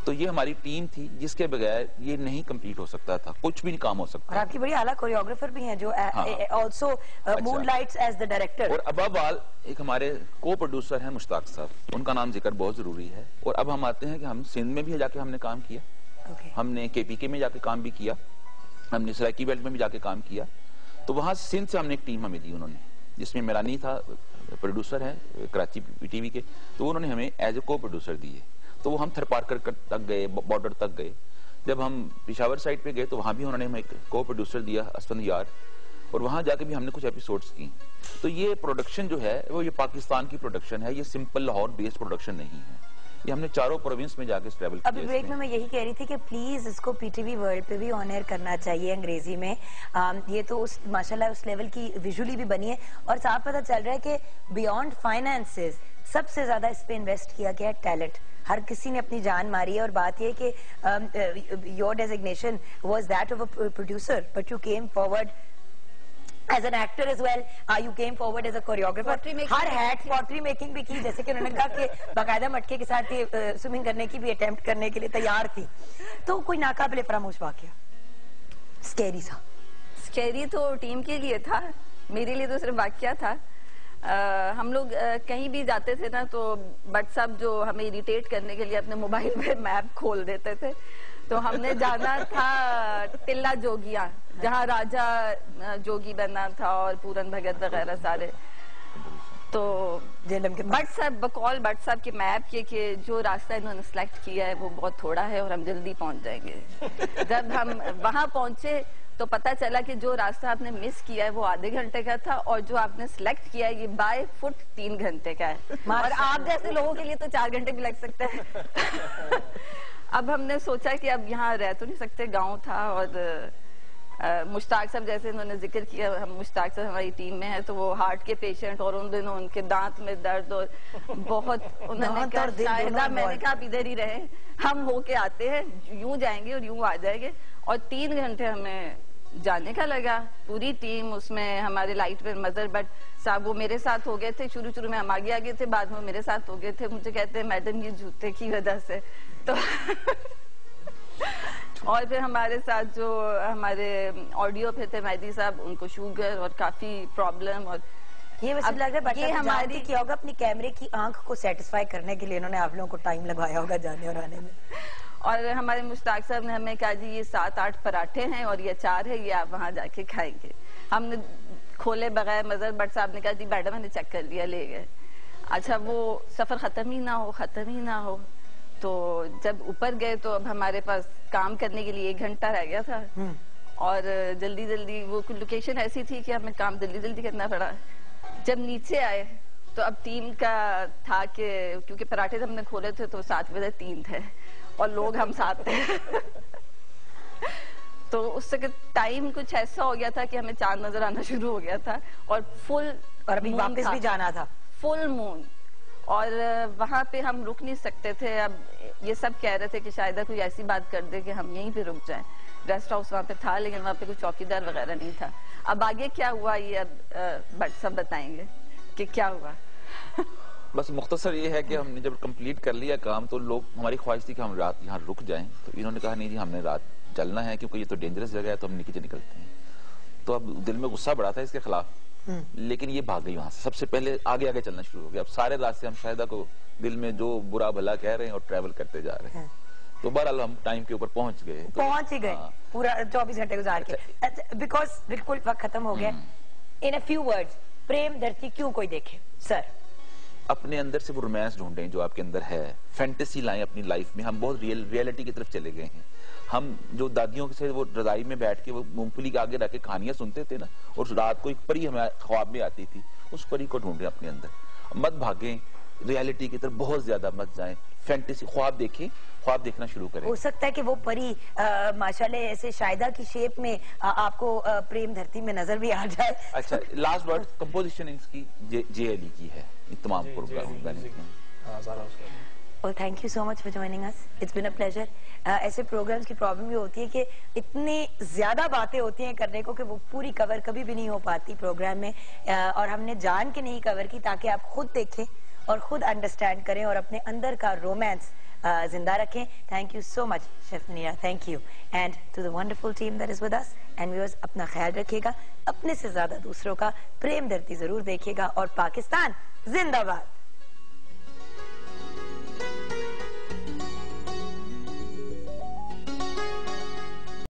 तो ये हमारी टीम थी जिसके बगैर ये नहीं कंप्लीट हो सकता था, कुछ भी नहीं काम हो सकता। और आपकी बड़ी आला कोरियोग्राफर भी हैं जो आल्सो मूनलाइट्स एज द डायरेक्टर। और अबव ऑल एक हमारे को प्रोड्यूसर हैं मुश्ताक साहब, उनका नाम जिक्र बहुत जरूरी है। और अब हम आते हैं कि हम सिंध में भी जाके हमने काम किया, हमने केपीके में जाके काम भी किया, हमने सराइकी बेल्ट में भी जाके काम किया। तो वहां सिंध से हमने एक टीम हमें दी उन्होंने, जिसमें मेरानी था, प्रोड्यूसर है कराची टीवी के, तो उन्होंने हमें एज ए को प्रोड्यूसर दिए। तो वो हम थरपारकर तक गए, बॉर्डर तक गए। जब हम पिशावर साइड पे गए तो वहां भी उन्होंने हमें एक को प्रोड्यूसर दिया, असफंद यार, और वहां जाके भी हमने कुछ एपिसोड्स की। तो ये प्रोडक्शन जो है वो ये पाकिस्तान की प्रोडक्शन है, ये सिंपल लाहौर बेस्ड प्रोडक्शन नहीं है। ये हमने चारों प्रोविंस में जाके ट्रैवल किया। अभी ब्रेक में मैं यही कह रही थी कि प्लीज इसको पीटीवी वर्ल्ड पे भी ऑन एयर करना चाहिए अंग्रेजी में। ये तो उस माशाल्लाह उस लेवल की विजुअली भी बनी है, और साफ पता चल रहा है कि बियॉन्ड फाइनेंसेस सबसे ज्यादा इस पे इन्वेस्ट किया गया है टैलेंट। हर किसी ने अपनी जान मारी है। और बात यह कि your designation was that of a producer, but you came forward as an actor as well, you came forward as a choreographer. Her hat pottery making भी की, जैसे कि उन्होंने कहा कि बाकायदा मटके के साथ स्विमिंग करने की भी अटेम्प्ट करने के लिए तैयार थी। तो कोई नाकाबिले फरामोश वाकया स्कैरी सा? स्कैरी तो टीम के लिए था, मेरे लिए तो सिर्फ वाकया था। हम लोग कहीं भी जाते थे ना तो बट साहब जो हमें इरिटेट करने के लिए अपने मोबाइल पे मैप खोल देते थे। तो हमने जाना था टिल्ला जोगिया, जहाँ राजा जोगी बना था और पूरन भगत वगैरह सारे। तो बट साहब बकौल बट साहब के मैप के जो रास्ता इन्होंने सिलेक्ट किया है वो बहुत थोड़ा है और हम जल्दी पहुंच जाएंगे। जब हम वहां पहुंचे तो पता चला कि जो रास्ता आपने मिस किया है वो आधे घंटे का था, और जो आपने सिलेक्ट किया है ये बाय फुट 3 घंटे का है। और आप जैसे लोगों के लिए तो 4 घंटे भी लग सकते हैं। अब हमने सोचा कि अब यहाँ रह तो नहीं सकते, गांव था। और मुश्ताक साहब जैसे इन्होंने जिक्र किया, हम मुश्ताक साहब हमारी टीम में है, तो वो हार्ट के पेशेंट, और उन दिनों उनके दांत में दर्द और बहुत उन्होंने कहा शायदा, मैंने कहा आप इधर ही रहे, हम होके आते हैं, यूं जाएंगे और यूं आ जाएंगे। और 3 घंटे हमें जाने का लगा, पूरी टीम उसमें। हमारे लाइट में मजर बट साहब वो मेरे साथ हो गए थे, शुरू में हम आगे थे, बाद में मेरे साथ हो गए थे। मुझे कहते हैं मैडम ये जूते की वजह से तो और फिर हमारे साथ जो हमारे ऑडियो पे थे मेहदी साहब, उनको शुगर और काफी प्रॉब्लम। और ये वैसे लग रहा है ये हमारी किया होगा अपनी कैमरे की आंख को सेटिस्फाई करने के लिए इन्होंने आप लोगों को टाइम लगाया होगा जाने और आने में। और हमारे मुश्ताक साहब ने हमें कहा जी ये 7-8 पराठे हैं और ये अचार है, ये आप वहां जाके खाएंगे। हमने खोले बगैर मजर बट साहब ने कहा जी मैडम मैंने चेक कर लिया, ले गए। अच्छा वो सफर खत्म ही ना हो। तो जब ऊपर गए तो अब हमारे पास काम करने के लिए 1 घंटा रह गया था, और जल्दी वो लोकेशन ऐसी थी कि हमें काम जल्दी करना पड़ा। जब नीचे आए तो अब टीम का था कि क्योंकि पराठे हमने खोले थे तो 7 बजे 3 थे और लोग हम 7 थे। तो उससे टाइम कुछ ऐसा हो गया था कि हमें चांद नजर आना शुरू हो गया था, और फुल और अभी वापस भी जाना था, फुल मून। और वहां पे हम रुक नहीं सकते थे। अब ये सब कह रहे थे कि शायद कोई ऐसी बात कर दे कि हम यहीं पे रुक जाएं। रेस्ट हाउस वहां पे था लेकिन वहां पे कोई चौकीदार वगैरह नहीं था। अब आगे क्या हुआ ये अब बट सब बताएंगे कि क्या हुआ। बस मुख्तसर ये है कि हमने जब कंप्लीट कर लिया काम तो लोग, हमारी ख्वाहिश थी कि हम रात यहाँ रुक जाएं, तो इन्होंने कहा नहीं जी हमने रात चलना है क्योंकि ये तो डेंजरस जगह है, तो हम नीचे निकलते हैं। तो अब दिल में गुस्सा बढ़ा था इसके खिलाफ, लेकिन ये भाग गई वहां से। सबसे पहले आगे चलना शुरू हो गया। अब सारे रास्ते हम शायदा को दिल में जो बुरा भला कह रहे हैं और ट्रैवल करते जा रहे हैं। तो बहरहाल हम टाइम के ऊपर पहुंच गए, पहुंच ही गए पूरा 24 घंटे गुजार के, बिकॉज बिल्कुल वक्त खत्म हो गया। इन अ फ्यू वर्ड्स, प्रेम धरती क्यों कोई देखे सर? अपने अंदर से वो रोमांस ढूंढें जो आपके अंदर है, फैंटेसी लाएं अपनी लाइफ में। हम बहुत रियलिटी की तरफ चले गए हैं। हम जो दादियों से वो रजाई में बैठ के वो मूंगफली के आगे रख के कहानियां सुनते थे ना, और रात को एक परी हमें ख्वाब में आती थी, उस परी को ढूंढें अपने अंदर। मत भागें, रियलिटी की तरफ बहुत ज्यादा मत जाएं, फैंटेसी ख्वाब देखें, ख्वाब देखना शुरू करें। हो सकता है कि वो परी माशाल्लाह ऐसे शायदा की शेप में आपको प्रेम धरती में नजर भी आ जाए। अच्छा, लास्ट वर्ड कंपोजिशन इसकी JLE की है, तमाम programme. Well, thank you so much for joining us. It's been a pleasure. ऐसे प्रोग्राम्स की प्रॉब्लम ये होती है कि इतनी ज्यादा बातें होती हैं करने को कि वो पूरी कवर कभी भी नहीं हो पाती प्रोग्राम में, और हमने जान के नहीं कवर की ताकि आप खुद देखें और खुद अंडरस्टैंड करें और अपने अंदर का रोमांस जिंदा रखें। Thank you so much chef Munira, thank you, and to the wonderful team that is with us. And viewers, अपना ख्याल रखिएगा, अपने से ज्यादा दूसरों का, प्रेम धरती जरूर देखिएगा, और पाकिस्तान जिंदाबाद।